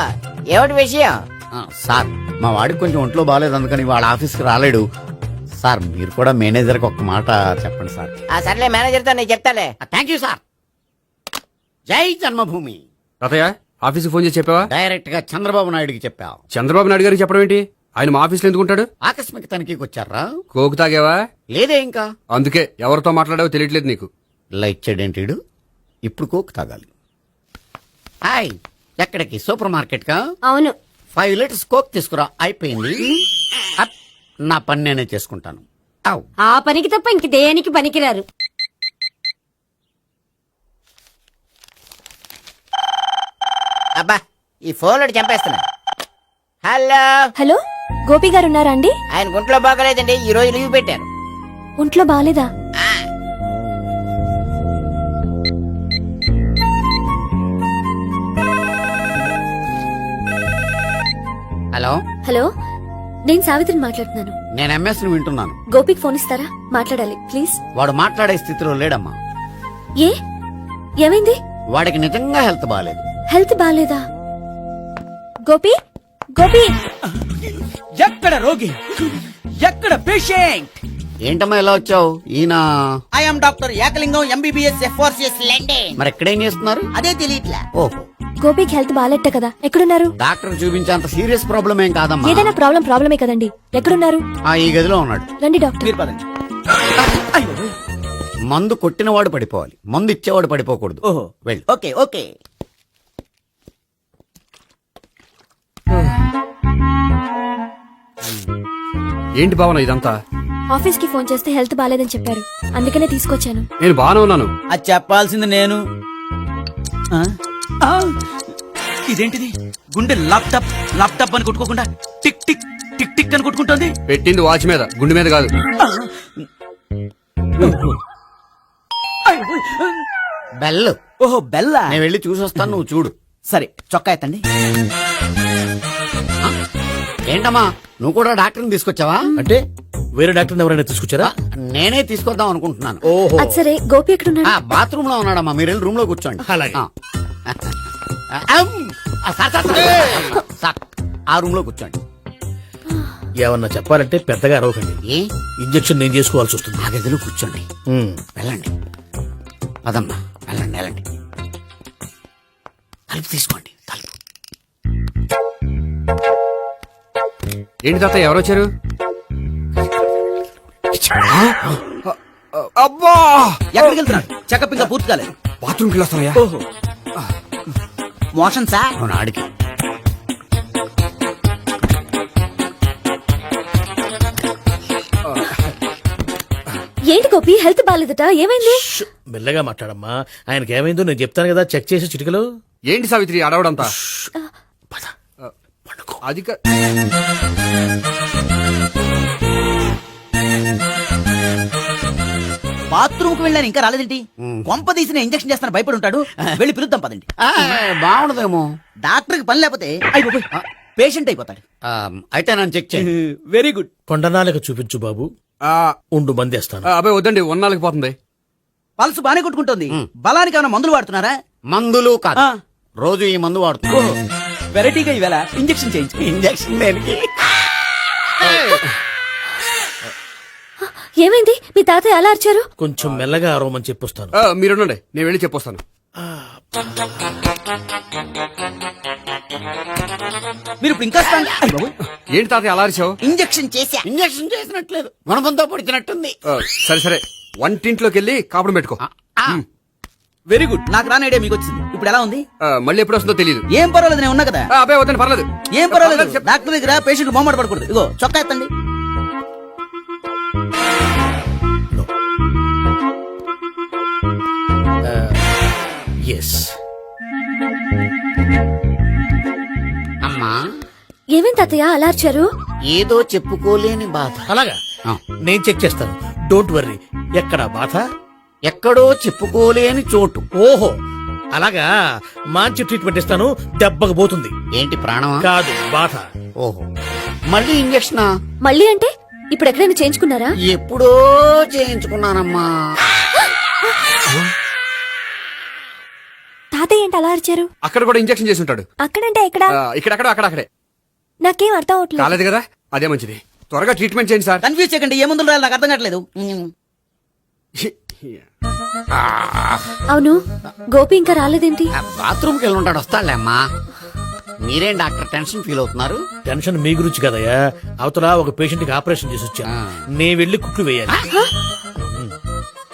ఏమిటి విషయం? సార్, మా వాడికి కొంచెం ఒంట్లో బాగాలేదు, అందుకని వాళ్ళ ఆఫీస్కి రాలేడు. సార్ మీరు కూడా మేనేజర్కి ఒక మాట చెప్పండి సార్. ఆ సర్లే, మేనేజర్తో నేను చెప్తాలే. Thank you sir. జై జన్మభూమి. తాతయ్య, ఆఫీస్కి ఫోన్ చేసి చెప్పావా? డైరెక్ట్ గా చంద్రబాబు నాయుడుకి చెప్పావు. చంద్రబాబు నాయుడు గారికి చెప్పడం ఏంటి? ఆయన మా ఆఫీస్లో ఎందుకుంటాడు? ఆకస్మిక తనిఖీకి వచ్చారా? కోకు తాగావా? లేదే ఇంకా. అందుకే ఎవరితో మాట్లాడావో తెలియట్లేదు నీకు. లైట్ చేయడేంటిడు? ఇప్పుడు కోక్ తాగాలి. హాయ్, ఎక్కడికి? సూపర్ మార్కెట్ కా? అవును. 5 లీటర్స్ కోక్ తీసుకురా. అయిపోయింది. అప్, నా పని నేనే చేసుకుంటాను. ఔ. ఆ పనికి తప్ప ఇంక దేనికి పనికిరారు. అబ్బా, ఈ ఫోన్ చంపేస్తున్నా. హలో. హలో, గోపి గారు ఉన్నారా అండి? ఆయన గుంట్లో బాగలేదండి, ఈ రోజు లీవ్ పెట్టారు. ఒంట్లో బాగాలేదా? హలో. హలో, నేను సావిత్రిని మాట్లాడుతున్నాను. నేను ఎంఎస్ ను వింటున్నాను. గోపికి ఫోన్ ఇస్తారా? మాట్లాడాలి ప్లీజ్. వాడు మాట్లాడే స్థితిలో లేడమ్మా. ఏ, ఏమైంది? వాడికి నిజంగా హెల్త్ బాగాలేదు. హెల్త్ బాగాలేదా? గోపి, గోపి. ఎక్కడ రోగి, ఎక్కడ పేషెంట్? ఏంటమ్మా ఇలా వచ్చావు? ఈయన I'm doctor Ekalingam, MBBS FRCS London. మరి ఎక్కడేం చేస్తున్నారు? అదే తెలియట్లా. ఓహో, గోపికి హెల్త్ బాగాలెట్ట కదా, ఎక్కడున్నారు? డాక్టర్ చూపించేంత సీరియస్ ప్రాబ్లం ఏం కాదమ్మా. ఏదైనా ప్రాబ్లమే కదండి. ఎక్కడున్నారు? ఈ గదిలో ఉన్నాడు. రండి డాక్టర్. మీరు పదండి. మందు కొట్టినవాడు పడిపోవాలి, మందు ఇచ్చేవాడు పడిపోకూడదు. ఓహో, వెళ్ళు. Okay okay. ఏంటి భావన ఇదంతా? ఆఫీస్ కి ఫోన్ చేస్తే హెల్త్ బాలేదని చెప్పారు, అందుకనే తీసుకొచ్చాను. నేను బాగానే ఉన్నాను. అది చెప్పాల్సింది నేను. ఇదేంటిది, గుండె ల్యాప్టాప్ ల్యాప్టాప్ అని కొట్టుకోకుండా టిక్ టిక్ టిక్ టిక్ అని కొట్టుకుంటుంది. పెట్టింది వాచ్ మీద, గుండె మీద కాదు. బెల్. ఓహో బెల్లా. నేను వెళ్ళి చూసొస్తాను, నువ్వు చూడు. సరే చొక్కా ఎత్తండి. ఏంటమ్మా నువ్వు కూడా డాక్టర్ని తీసుకొచ్చావా? అంటే వేరే డాక్టర్ ఎవరైనా తీసుకొచ్చారా? నేనే తీసుకొద్దాం అనుకుంటున్నాను. ఓహో, అది సరే, గోపి ఎక్కడున్నాడు? బాత్రూమ్ లో ఉన్నాడమ్మా, మీరు వెళ్ళి రూమ్ లో కూర్చోండి. అలాగే. సార్, ఆ రూమ్ లో కూర్చోండి. ఏమన్నా చెప్పాలంటే పెద్దగా అరవకండి. ఏ ఇంజెక్షన్ నేను చేసుకోవాల్సి వస్తుంది. ఆ గదిలో కూర్చోండి. వెళ్ళండి, పదమ్మా, వెళ్ళండి వెళ్ళండి. తలుపు తీసుకోండి, తలుపు. ఏంటి తాత ఎవరు వచ్చారు? అబ్బా, ఎక్కడికి వెళ్తున్నాడు? చెకప్ ఇంకా పూర్తి కాలేదు. బాత్రూమ్కి వెళ్ళొస్తానయ్యా. ఓహో మోషన్ సార్. అవును, ఆడికి. ఏంటి గోపి, హెల్త్ బాలేదట, ఏమైంది? మెల్లగా మాట్లాడమ్మా. ఆయనకి ఏమైందో నేను చెప్తాను కదా, చెక్ చేసి చిటికలు. ఏంటి సావిత్రి అడవడంతా? అది బాత్రూమ్ కు వెళ్ళాను, ఇంకా రాలేదేంటి? కొంప తీసిన ఇంజక్షన్ చేస్తాను భయపడి ఉంటాడు. వెళ్ళి పిలుద్దాం పదండి. బాగుండదేమో. డాక్టర్ కి పని లేకపోతే పేషెంట్ అయిపోతాడు. అయితే నన్ను చెక్ చేయి. Very good. కొండనాలకు చూపించు బాబు. ఉండు మందేస్తాను. అబ్బాయి వద్దండి, ఉన్నాళ్ళకి పోతుంది. పల్స్ బానే కొట్టుకుంటుంది. బలానికి ఏమైనా మందులు వాడుతున్నారా? మందులు కాదు, రోజు ఈ మందు వాడుతున్నా. వెరైటీగా ఈవేళ ఇంజక్షన్ చేయించు. ఇంజక్షన్ దేనికి? ఏమైంది? మీ తాతయ్య అలా అరిచారు? కొంచెం మెల్లగా అరవమని చెప్పొస్తాను. మీరుండండి, నేను వెళ్ళి చెప్పొస్తాను. మీరు ఇప్పుడు ఇంకా ఏంటి తాతయ్య అలా అరిచావు? ఇంజక్షన్ చేసా. ఇంజక్షన్ చేసినట్లేదు, మనబంతో పొడిచినట్టుంది. సరే సరే, వంటింట్లోకి వెళ్ళి కాపుడు పెట్టుకో. Very good. నాకు రాని ఐడియా మీకు వచ్చింది. ఇప్పుడు ఎలా ఉంది? మళ్ళీ ఎప్పుడు వస్తుందో తెలియదు. ఏం పర్వాలేదు, నేను ఉన్నా కదా. అబ్బాయి వద్దండి, పర్లేదు. ఏం పర్వాలేదు. డాక్టర్ దగ్గర పేషెంట్ మొహమాట పడకూడదు. ఇగో చొక్కా ఎత్తండి. ఎస్. అమ్మా, ఏమేం తాతయ్య అలా అరిచారు? ఏదో చెప్పుకోలేని బాధ. అలాగా, నేను చెక్ చేస్తాను. Don't worry. ఎక్కడ బాధ? ఎక్కడో చెప్పుకోలేని చోటు. ఓహో, అలాగా. మంచి ట్రీట్మెంట్ ఇస్తాను, దెబ్బకు పోతుంది. ఏంటి, ప్రాణమా? కాదు, బాధ. ఓహో, మళ్ళీ ఇంజక్షనా? మళ్ళీ అంటే ఇప్పుడు ఎక్కడైనా చేయించుకున్నారా? ఎప్పుడో చేయించుకున్నానమ్మా. తాతయ్య ఏంటి అలా అరిచారు? అక్కడ కూడా ఇంజక్షన్ చేసి ఉంటాడు. అక్కడంటే ఎక్కడ? ఇక్కడక్కడ అక్కడక్కడే. నాకేం అర్థం అవట్లేదు. కాలేదు కదా, అదే మంచిది. త్వరగా ట్రీట్మెంట్ చేయండి సార్. కన్ఫ్యూజ్ చేయకండి. ఏ మందులు రాయాలి నాకు అర్థం కావట్లేదు. అవును, గోపి ఇంకా రాలేదేంటి? బాత్రూమ్కి వెళ్ళి ఉంటాడు, వస్తాడులే అమ్మా. మీరేం డాక్టర్ టెన్షన్ ఫీల్ అవుతున్నారు? టెన్షన్ మీ గురించి కదయ్యా. అవతల ఒక పేషెంట్ కి ఆపరేషన్ చేసి వచ్చాను. నేను వెళ్ళి కుట్లు వేయాలి.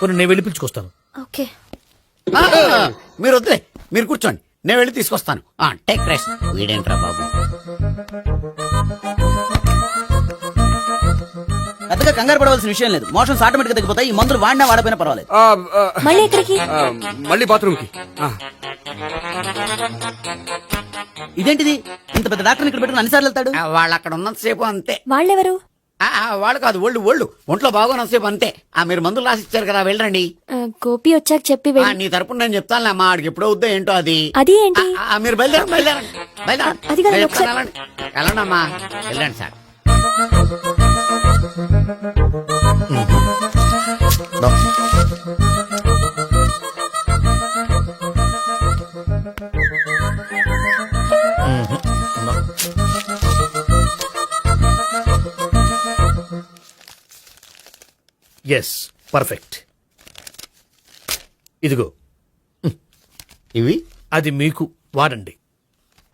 కొన్ని నేను వెళ్ళి పిలుచుకొస్తాను. ఓకే. మీరు వద్దులే, మీరు కూర్చోండి, నేను వెళ్ళి తీసుకొస్తాను. Take rest. వీడేంట్రా బాబు, పెద్దగా కంగారు పడవలసిన విషయం లేదు. మోషన్స్ ఆటోమేటిక్ గా తగ్గిపోతాయి. ఈ మందులు వాడినా వాడపోయినా పర్వాలేదు. మళ్ళీ ఎక్కడికి? మళ్ళీ బాత్రూమ్కి. ఇదేంటిది, ఇంత పెద్ద డాక్టర్ ఇక్కడ పెట్టుకుని అన్నిసార్లు వెళ్తాడు? వాళ్ళు అక్కడ ఉన్నంతసేపు అంతే. వాళ్ళెవరు? వాళ్ళు కాదు, ఒళ్ళు ఒంట్లో బాగోనంతసేపు అంతే. మీరు మందులు రాసిచ్చారు కదా, వెళ్ళండి. గోపి వచ్చాక చెప్పి నీ తరపున నేను చెప్తానులే అమ్మా, ఆడికి ఎప్పుడు అవుద్దో ఏంటో అది. అది ఏంటి? మీరు బయలుదేరండి. అది కాదు, ఒకసారి- వెళ్ళండి అమ్మా, వెళ్ళండి సార్. Yes, perfect. ఇదిగో ఇవి అది మీకు వాడండి.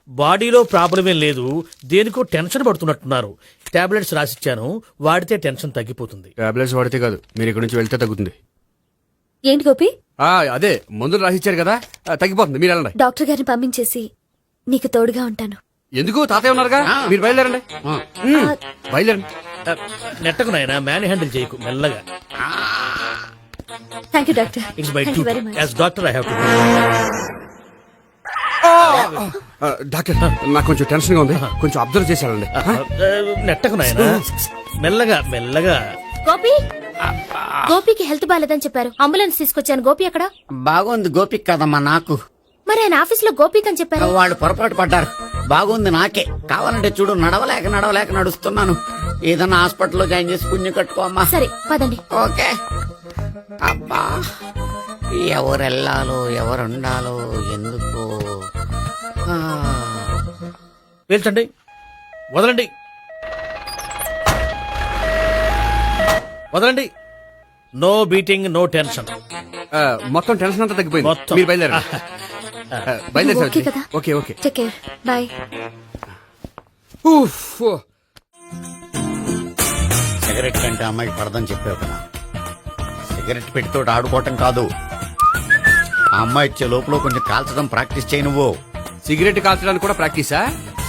బాడీలో ప్రాబ్లం ఏం లేదు, దేనికో టెన్షన్ పడుతున్నట్టున్నారు. టాబ్లెట్స్ రాసిచ్చాను, వాడితే టెన్షన్ తగ్గిపోతుంది. టాబ్లెట్స్ వాడితే కాదు, మీరు ఇక్కడ నుంచి వెళ్తే తగ్గుతుంది. ఏంటి గోపి? అదే మందులు రాసిచ్చారు కదా, తగ్గిపోతుంది. మీరు వెళ్ళండి. డాక్టర్ గారిని పంపించేసి నీకు తోడుగా ఉంటాను. ఎందుకు, తాతయ్య ఉన్నారుగా, మీరు బయలుదేరండి. బయలుదేరండి. నెట్టకు నాయనా మ్యాన్ హ్యాండిల్ చేయకు మెల్లగా. Thank you doctor. It's my thank you very much. As doctor I have to. Doctor నాకు కొంచెం టెన్షన్ గా ఉంది, కొంచెం అబ్జర్వ్ చేశానండి. నెట్టకు నాయనా మెల్లగా మెల్లగా. గోపి గోపికి హెల్త్ బాలేదని చెప్పారు, అంబులెన్స్ తీసుకొచ్చాను. గోపి అక్కడ బాగుంది గోపిక్ కదమ్మా నాకు. మరి ఆయన ఆఫీస్ లో గోపిక్ అని చెప్పారు. వాళ్ళు పొరపాటు పడ్డారు. బాగుంది నాకే. కావాలంటే చూడు, నడవలేక నడుస్తున్నాను. ఏదన్నా హాస్పిటల్లో జాయిన్ చేసి పుణ్యం కట్టుకో అమ్మా. సరే పదండి. ఓకే. అబ్బా, ఎవరెళ్ళాలో ఎవరుండాలో ఎందుకు. పేల్చండి, వదలండి, వదలండి. No beating, no tension. మొత్తం టెన్షన్ అంతా తగ్గిపోయింది. మొత్తం. మీరు బయలుదేరండి. బయలుదేరి ఓకే కదా? Okay okay. Take care, bye. Cigarette కంటే అమ్మాయికి పడదని చెప్పావు కదా. సిగరెట్ పెట్టితో ఆడుకోవటం కాదు, ఆ అమ్మాయి ఇచ్చే లోపల కొంచెం కాల్చడం ప్రాక్టీస్ చేయి నువ్వు. సిగరెట్ కాల్చడానికి కూడా ప్రాక్టీసా?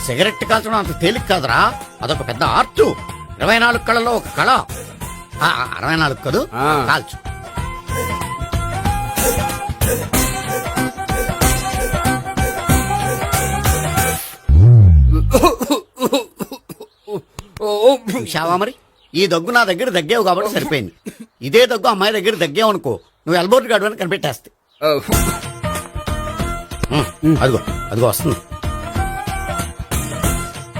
సిగరెట్ కాల్చడం అంత తేలిక కాదురా, అదొక పెద్ద ఆర్ట్. 24 కళలో ఒక కళ. 64 కదూ, కాల్చు. చూశావా మరి, ఈ దగ్గు నా దగ్గర దగ్గేవు కాబట్టి సరిపోయింది. ఇదే దగ్గు అమ్మాయి దగ్గర దగ్గేవు అనుకో, నువ్వు ఎల్బోర్డ్ గాడు అని కనిపెట్టేస్తే. అదిగో అదిగో వస్తుంది.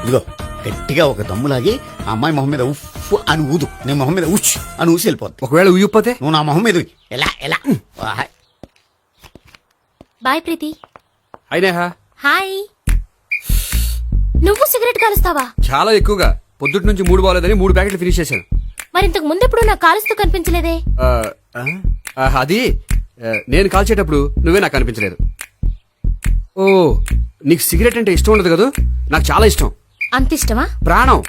ఇదిగో గట్టిగా ఒక దమ్ములాగి ఆ అమ్మాయి మొహం మీద ఉఫ్ అని ఊదు, నీ మొహం మీద ఉచ్ అని ఊసి వెళ్ళిపోద్ది. ఒకవేళ ఊగిపోతే నువ్వు నా మొహం మీద ఎలా ఎలా. బాయ్ ప్రీతి. అయినా హాయ్. నువ్వు సిగరెట్ కాలుస్తావా? చాలా ఎక్కువగా. పొద్దుటి నుంచి 3 బాలేదని 3 ప్యాకెట్లు ఫినిష్ చేశాను. మరి ఇంతకు ముందెప్పుడు నాకు కాలుస్తూ కనిపించలేదే? అది నేను కాల్చేటప్పుడు నువ్వే నాకు కనిపించలేదు. ఓ, నీకు సిగరెట్ అంటే ఇష్టం ఉండదు కదా? నాకు చాలా ఇష్టం. అంత ఇష్టమా? ప్రాణం.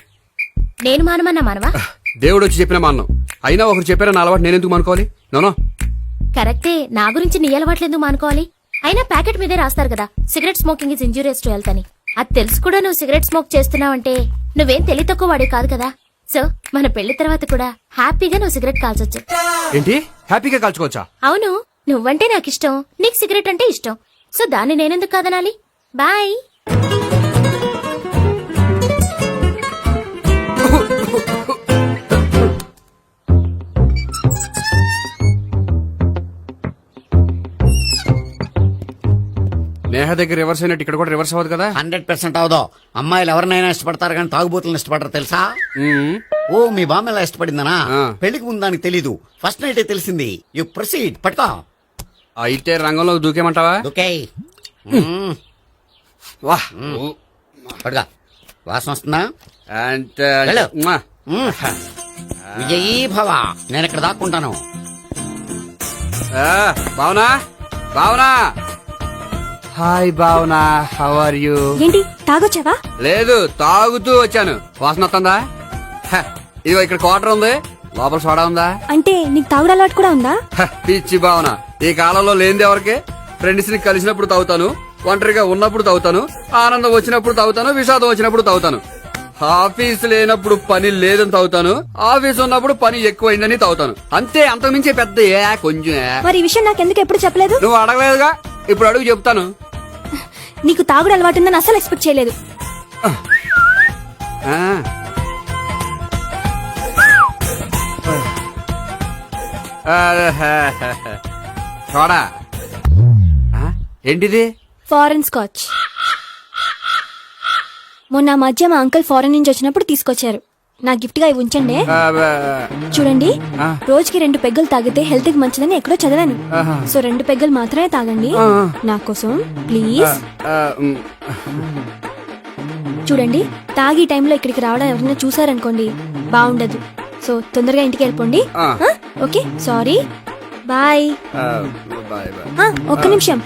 నేను మానమన్నా మానవా? దేవుడు వచ్చి చెప్పిన మానం. అయినా ఒకరు చెప్పారా నా అలవాటు నేనెందుకు మానుకోవాలి? నోనో. కరెక్టే, నా గురించి నీ అలవాట్లు ఎందుకు మానుకోవాలి? అయినా ప్యాకెట్ మీదే రాస్తారు కదా, cigarette smoking is injurious to health అని. అది తెలుసు కూడా నువ్వు సిగరెట్ స్మోక్ చేస్తున్నావంటే నువ్వేం తెలివి తక్కువ వాడే కాదు కదా. సో మన పెళ్లి తర్వాత కూడా హ్యాపీగా నువ్వు సిగరెట్ కాల్చొచ్చు. ఏంటి, హ్యాపీగా కాల్చుకోవచ్చా? అవును, నువ్వంటే నాకు ఇష్టం, నీకు సిగరెట్ అంటే ఇష్టం. సో దాన్ని నేనెందుకు కాదనాలి? బాయ్. నేహ దగ్గర రివర్స్ అయినట్టు ఇక్కడ కూడా రివర్స్ అవ్వదు కదా? 100% అవదో. అమ్మాయిలు ఎవరినైనా ఇష్టపడతారు కానీ తాగుబోతులను ఇష్టపడరు తెలుసా? ఓ, మీ బామ్మ ఎలా ఇష్టపడిందనా? పెళ్లికి ముందు దానికి తెలీదు, ఫస్ట్ నైట్ తెలిసింది. You proceed. పట్టుకో. అయితే రంగంలో దూకేమంటావా? ఓకే. వా, పట్టుగా. వాసన వస్తుందా? వెళ్ళు. విజయీ భవ. నేను ఇక్కడ దాక్కుంటాను. Bhavana, Bhavana. Hi Bhavana, how are you? ఏంటి తాగొచ్చావా? లేదు, తాగుతూ వచ్చాను. వాసన వస్తుందా? ఇదిగో ఇక్కడ క్వార్టర్ ఉంది, లోపల సోడా ఉందా? అంటే నీకు తాగుడు అలవాటు కూడా ఉందా? పిచ్చి భావన, ఈ కాలంలో లేనిది ఎవరికి? ఫ్రెండ్స్ ని కలిసినప్పుడు తాగుతాను, ఒంటరిగా ఉన్నప్పుడు తాగుతాను, ఆనందం వచ్చినప్పుడు తాగుతాను, విషాదం వచ్చినప్పుడు తాగుతాను. ఆఫీస్ లేనప్పుడు పని లేదని తాగుతాను, ఆఫీస్ ఉన్నప్పుడు పని ఎక్కువైందని తాగుతాను. అంతే, అంతకుమించే పెద్ద కొంచెం. మరి ఈ విషయం నాకెందుకు ఎప్పుడు చెప్పలేదు? నువ్వు అడగలేదుగా, ఇప్పుడు అడుగు చెప్తాను. నీకు తాగుడు అలవాటు ఉందని అసలు ఎక్స్పెక్ట్ చేయలేదు. చూడా, ఏంటిది? Foreign scotch. మొన్న మధ్య మా అంకుల్ ఫారెన్ నుంచి వచ్చినప్పుడు తీసుకొచ్చారు. నా గిఫ్ట్ గా ఇవి ఉంచండి. చూడండి, రోజుకి 2 పెగ్గులు తాగితే హెల్త్ కి మంచిదని ఎక్కడో చదివాను. సో 2 పెగ్గులు మాత్రమే తాగండి నా కోసం ప్లీజ్. చూడండి, తాగి టైంలో ఇక్కడికి రావడం ఎవరైనా చూసారనుకోండి బాగుండదు. సో తొందరగా ఇంటికి వెళ్ళిపోండి. Okay, sorry, bye. ఒక్క నిమిషం,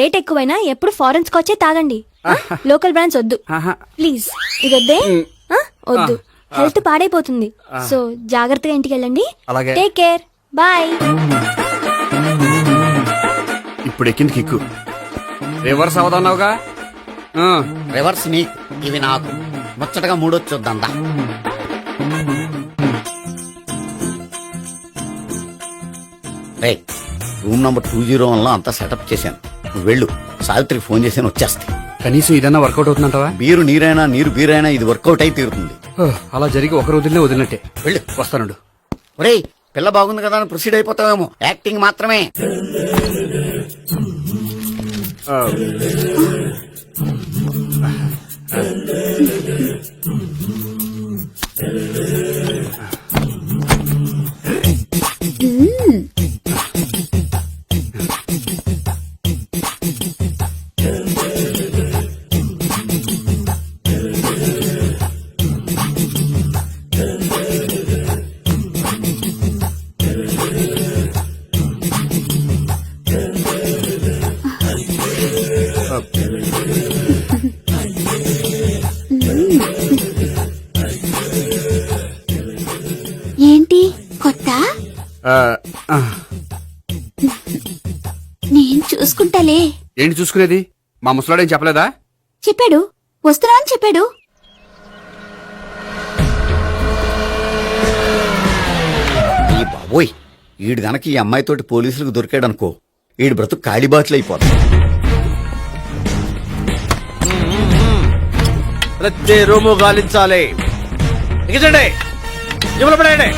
రేట్ ఎక్కువైనా ఎప్పుడు ఫారెన్ స్కాచే తాగండి. లోకల్ బ్రాండ్స్ వద్దు ప్లీజ్. ఇది వద్దే, వద్దు, హెల్త్ పాడైపోతుంది. సో జాగ్రత్తగా ఇంటికి వెళ్ళండి. Take care, bye. ఇప్పుడు ఎక్కింది కిక్కు. రివర్స్ అవదన్నావుగా? రివర్స్ నీకు, ఇవి నాకు. ముచ్చటగా 3 చూద్దాం. రే రూమ్ నంబర్ 201 లో అంతా సెటప్ చేశాను. నువ్వు వెళ్ళు, సావిత్రికి ఫోన్ చేశాను, వచ్చేస్తాయి. కనీసం ఇదన్నా వర్కౌట్ అవుతుందంటావా? బీరు నీరైనా నీరు బీరైనా ఇది వర్కౌట్ అయి తీరుతుంది. అలా జరిగి ఒక రోజులనే వదిలినట్టే. వెళ్ళు. వస్తానుండు. ఒరేయ్ పిల్ల బాగుంది కదా అని ప్రొసీడ్ అయిపోతావేమో, యాక్టింగ్ మాత్రమే. ఏంటి కొత్త? నేను చూసుకుంటాలే. ఏంటి చూసుకునేది? మా ముసలాడేం చెప్పలేదా? చెప్పాడు, వస్తున్నా అని చెప్పాడు. ఈ బాబోయ్, ఈడు గనక ఈ అమ్మాయితోటి పోలీసులకు దొరికాడనుకో, ఈడు బ్రతుకు కాళీబాట్లు అయిపోతాడు. ప్రతి రూము గాలించాలి. ఎగచండి, జబ్బులు పడేయండి.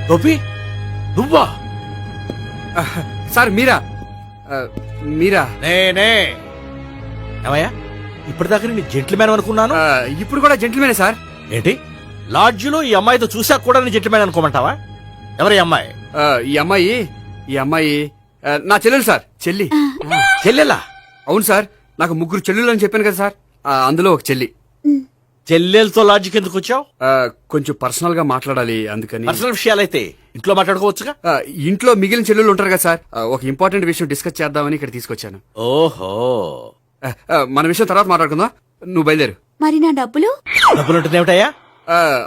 గోపి నువ్వా? సార్ మీరా? మీరా? నేనే. ఏమయ్యా, ఇప్పటిదాకా నేను జెంట్లమ్యాన్ అనుకున్నాను. ఇప్పుడు కూడా జెంటిల్మేనే సార్. ఏంటి, లాడ్జిలో ఈ అమ్మాయితో చూసాక కూడా నేను జెంట్లమ్యాన్ అనుకోమంటావా? ఎవరి అమ్మాయి? ఈ అమ్మాయి నా చెల్లెలు సార్. చెల్లి. చెల్లెలా? అవును సార్, నాకు 3 చెల్లెలు అని చెప్పాను కదా సార్, అందులో ఒక చెల్లి. చెల్లెలతో లాడ్జికి ఎందుకు వచ్చావు? కొంచెం పర్సనల్ గా మాట్లాడాలి, అందుకని. పర్సనల్ విషయాలైతే ఇంట్లో మాట్లాడుకోవచ్చుగా. ఇంట్లో మిగిలిన చెల్లెలు ఉంటారు కదా సార్, ఒక ఇంపార్టెంట్ విషయం డిస్కస్ చేద్దామని ఇక్కడ తీసుకొచ్చాను. ఓహో, మన విషయం తర్వాత మాట్లాడుకుందాం, నువ్వు బయలుదేరు. మరి నా డబ్బులు? డబ్బులు ఉంటుందేమిటయ్యా?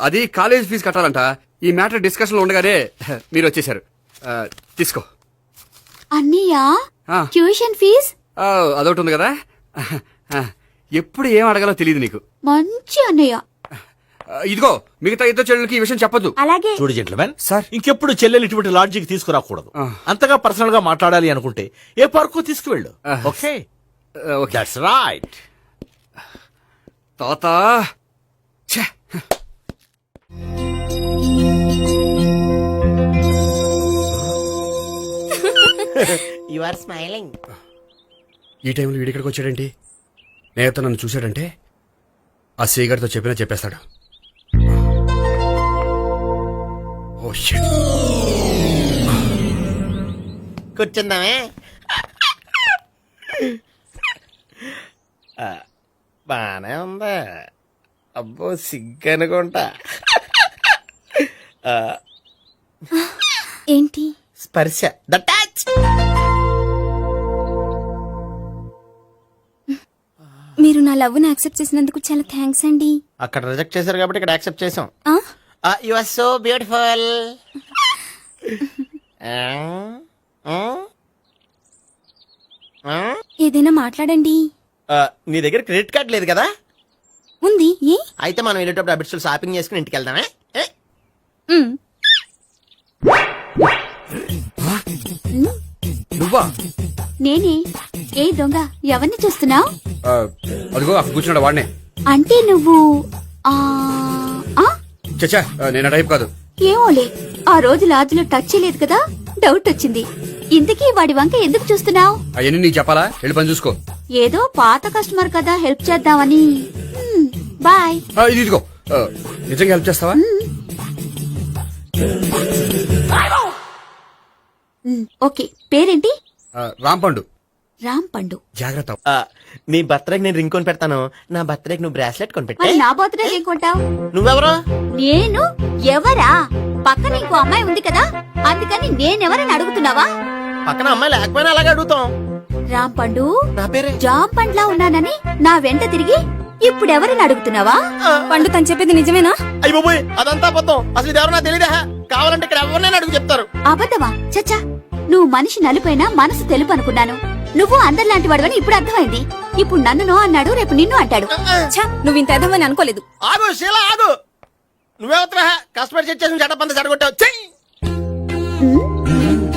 అది కాలేజ్ ఫీజు కట్టాలంట. ఈ మ్యాటర్ డిస్కషన్ లో ఉండగానే మీరు వచ్చేసారు. తీసుకో. అన్నయ్యా, ట్యూషన్ ఫీజ్? అదొకటి ఉంది కదా. ఎప్పుడు ఏం అడగాలో తెలియదు నీకు. మంచి అన్నయ్య. ఇదిగో, మిగతా ఇద్దరు చెల్లెలకి ఈ విషయం చెప్పొద్దు. అలాగే. చూడు జెంట్లమెన్, సార్, ఇంకెప్పుడు చెల్లెలు ఇటువంటి లాడ్జికి తీసుకురాకూడదు. అంతగా పర్సనల్ గా మాట్లాడాలి అనుకుంటే ఏ పార్కు తీసుకువెళ్ళు. Okay, that's right. తాత యు ఆర్ స్మైలింగ్. ఈ టైంలో వీడిక్కడికి వచ్చాడేంటి? నేత నన్ను చూశాడంటే ఆ సీగారితో చెప్పేస్తాడు. Oh shit. కూర్చుందామే. బానే ఉందా? అబ్బో సిగ్గనుకుంటా. ఏంటి? స్పర్శ, ద టచ్. మీరు నా లవ్ ని యాక్సెప్ట్ చేసినందుకు చాలా థ్యాంక్స్ అండి. అక్కడ రిజెక్ట్ చేశారు కాబట్టి ఇక్కడ యాక్సెప్ట్ చేసాం. You are so beautiful. ఏదైనా మాట్లాడండి. నీ దగ్గర క్రెడిట్ కార్డ్ లేదు కదా? ఉంది. ఏ? అయితే మనం వెళ్ళేటప్పుడు అబిడ్స్ షాపింగ్ చేసుకుని ఇంటికి వెళ్దామే. నువ్వా? నేనే. ఏ దొంగ, ఎవరిని చూస్తున్నావు? అదిగో అక్కడ కూర్చున్నాడు, వాడినే. అంటే నువ్వు చచ్చా, నేను టైప్ కాదు. ఏమోలే, ఆ రోజు లాడ్జిలో టచ్ చేయలేదు కదా, డౌట్ వచ్చింది. ఇంతకీ వాడి వంక ఎందుకు చూస్తున్నావు? అవన్నీ నీకు చెప్పాలా? వెళ్ళి పని చూసుకో. ఏదో పాత కస్టమర్ కదా, హెల్ప్ చేద్దామని. బాయ్. ఇదిగో, నిజంగా హెల్ప్ చేస్తావా? ఓకే. పేరేంటి? రాంపండు. రాంపండు. జాగ్రత్త. నీ బర్త్డేకి నేను రింగ్ కొని పెడతాను, నా బర్త్డేకి నువ్వు బ్రాస్లెట్ కొని పెట్టా. మరి నా బర్త్డే ఏం కొంటావు? నువ్వెవరు? నేను ఎవరా? పక్కన ఇంకో అమ్మాయి ఉంది కదా, అందుకని నేనెవరని అడుగుతున్నావా? పక్కన అమ్మాయి లేకపోయినా అలాగే అడుగుతాం. రాంపండు, నా పేరే. జామ్ పండ్లా ఉన్నానని నా వెంట తిరిగి ఇప్పుడెవరని అడుగుతున్నావా? పండు తను చెప్పింది నిజమేనా? అయ్యి బాబోయ్, అదంతా అబద్ధం. అసలు ఇది ఎవరన్నా తెలియదా? కావాలంటే ఇక్కడ ఎవరినైనా అడుగు చెప్తారు. అబద్ధమా? చచ్చా, నువ్వు మనిషి నలుపైనా మనసు తెలుపు అనుకున్నాను. నువ్వు అందరిలాంటి వాడవని ఇప్పుడు అర్థమైంది. ఇప్పుడు నన్ను నో అన్నాడు, రేపు నిన్ను అంటాడు. నువ్వు ఇంత ఎదవని అనుకోలేదు. ఆగు శీల, ఆగు. నువ్వే వస్తావా కష్టపడి సెట్ చేసి చెడ్డ పంత చెడగొట్టావు చెయ్యి.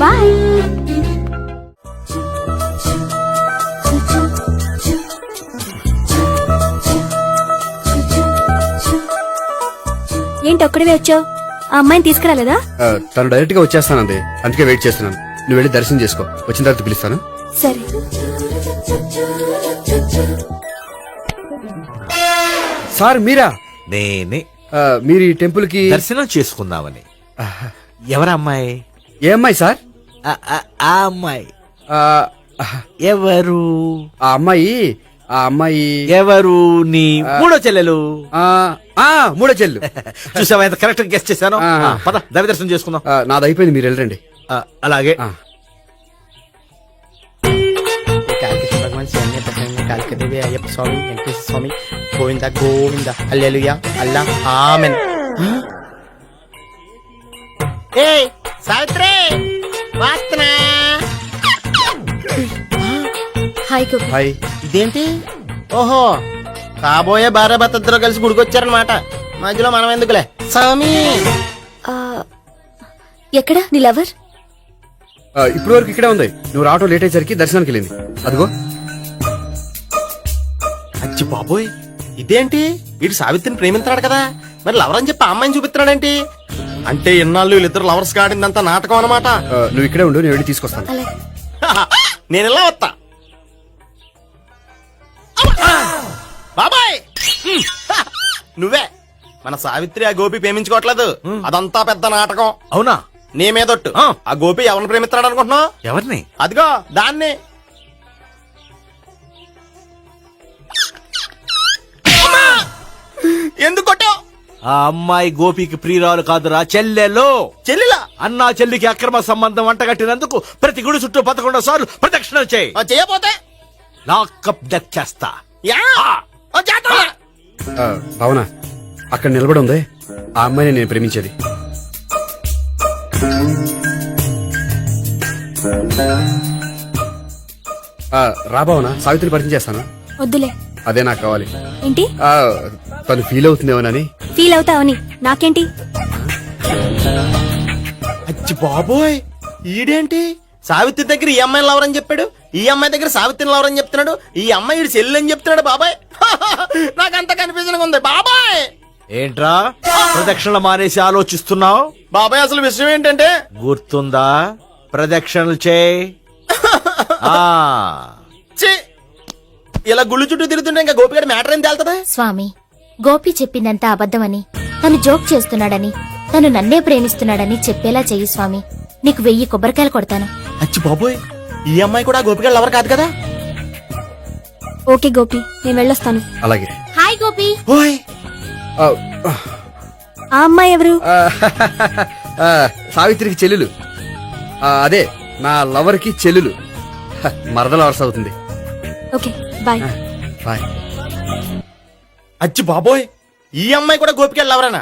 బాయ్. ఏంటి ఒక్కడివే వచ్చావు? ఆ అమ్మాయిని తీసుకురాలేదా? తను డైరెక్ట్ గా వచ్చేస్తానంది, అందుకే వెయిట్ చేస్తున్నాను. నువ్వు వెళ్ళి దర్శనం చేసుకో, వచ్చిన తర్వాత పిలుస్తాను. సరే. సార్ మీరా? నేనే మీరు ఈ టెంపుల్ కి దర్శనం చేసుకుందామని. ఎవరు అమ్మాయి? ఏ అమ్మాయి సార్? ఆ అమ్మాయి ఆ, ఎవరు? ఆ అమ్మాయి ఎవరు? నీ మూడో చెల్లెలు. మూడో చెల్లు. చూసావా ఎంత కరెక్ట్ గెస్ట్ చేశాను. ఆ. పద దైవ దర్శనం చేసుకుందాం. నాది అయిపోయింది, మీరు వెళ్ళండి. అలాగే. కాళికాదేవి అయ్యప్ప స్వామి వెంకటేశ్వర స్వామి గోవింద గోవింద హల్లెలూయా అల్లా ఆమెన్. ఏ సావిత్రి వాస్తనా. హాయ్ గోపి. హాయ్. ఇదేంటి? ఓహో కాబోయే భార్య భర్తతో కలిసి గుడికొచ్చారనమాట. మధ్యలో మనం ఎందుకులే స్వామి. ఆ, ఎక్కడ నీ లవర్? ఇప్పుడు వరకు ఇక్కడే ఉంది. నువ్వు రావటం లేట్ అయ్యేసరికి దర్శనానికి వెళ్ళింది. అదిగో. అచ్చి బాబోయ్ ఇదేంటి? ఇటు సావిత్రిని ప్రేమిస్తున్నాడు కదా, మరి లవర్ అని చెప్పి ఆ అమ్మాయిని చూపిస్తున్నాడేంటి? అంటే ఇన్నాళ్ళు వీళ్ళిద్దరు లవర్స్ కాడిందంతా నాటకం అనమాట. నువ్వు ఇక్కడే ఉండు, నేను వెళ్ళి తీసుకొస్తాను. అలాగే. నేను ఇలా వస్తా. బాబాయ్ నువ్వే. మన సావిత్రి ఆ గోపి ప్రేమించుకోవట్లేదు, అదంతా పెద్ద నాటకం. అవునా? నీ మీదొట్టు. ఆ గోపి ఎవరిని ప్రేమిస్తున్నాడు అనుకుంటున్నావు? ఎవరిని? అదిగో దాన్ని. ఎందుకు కొట్టావు? ఆ అమ్మాయి గోపికి ప్రియురాలు కాదురా, చెల్లెలు. చెల్లిలా? అన్నా చెల్లికి అక్రమ సంబంధం వంటగట్టినందుకు ప్రతి గుడి చుట్టూ 11 సార్లు ప్రదక్షిణ చేయి. చేయపోతే లాకప్ డెత్ చేస్తా. భావన అక్కడ నిలబడి ఉంది, ఆ అమ్మాయిని నేను ప్రేమించేది. రా భావన, సావిత్రి పరిచయం చేస్తాను. వద్దులే. అదే నాకు కావాలి. ఏంటి? తను ఫీల్ అవుతుందేమోనని. ఫీల్ అవుతావని నాకేంటి? అచ్చి బాబోయ్ ఈడేంటి? సావిత్రి దగ్గర ఈ అమ్మాయిని లవరని చెప్పాడు, ఈ అమ్మాయి దగ్గర సావిత్రిని లవరని చెప్తున్నాడు, ఈ అమ్మాయి ఈడు చెల్లి అని చెప్తున్నాడు. బాబాయ్ నాకంత కన్ఫ్యూజన్ ఉంది బాబాయ్. ఏంట్రా ప్రదక్షిణలు మానేసి ఆలోచిస్తున్నావు? బాబాయ్ అసలు విషయం ఏంటంటే, గుర్తుందా? ప్రదక్షిణలు చేయి. ఛీ, ఇలా గుళ్ళు చుట్టూ తిరుగుతుంటే ఇంకా గోపిగడ మ్యాటర్ ఏం తేలుతుందా? స్వామి, గోపి చెప్పిందంతా అబద్ధమని, తను జోక్ చేస్తున్నాడని, తను నన్నే ప్రేమిస్తున్నాడని చెప్పేలా చెయ్యి స్వామి. నీకు 1000 కొబ్బరికాయలు కొడతాను. అచ్చి బాబోయ్ ఈ అమ్మాయి కూడా గోపిగడ లవర్ కాదు కదా? ఓకే గోపి, నేను వెళ్ళొస్తాను. అలాగే. హాయ్ గోపి. ఓయ్ ఆ అమ్మాయి ఎవరు? సావిత్రికి చెల్లెలు. అదే నా లవర్ కి చెల్లెలు. మరద లవర్స్ అవుతుంది. Okay bye. బాయ్. అచ్చి బాబోయ్ ఈ అమ్మాయి కూడా గోపిగడ లవరేనా?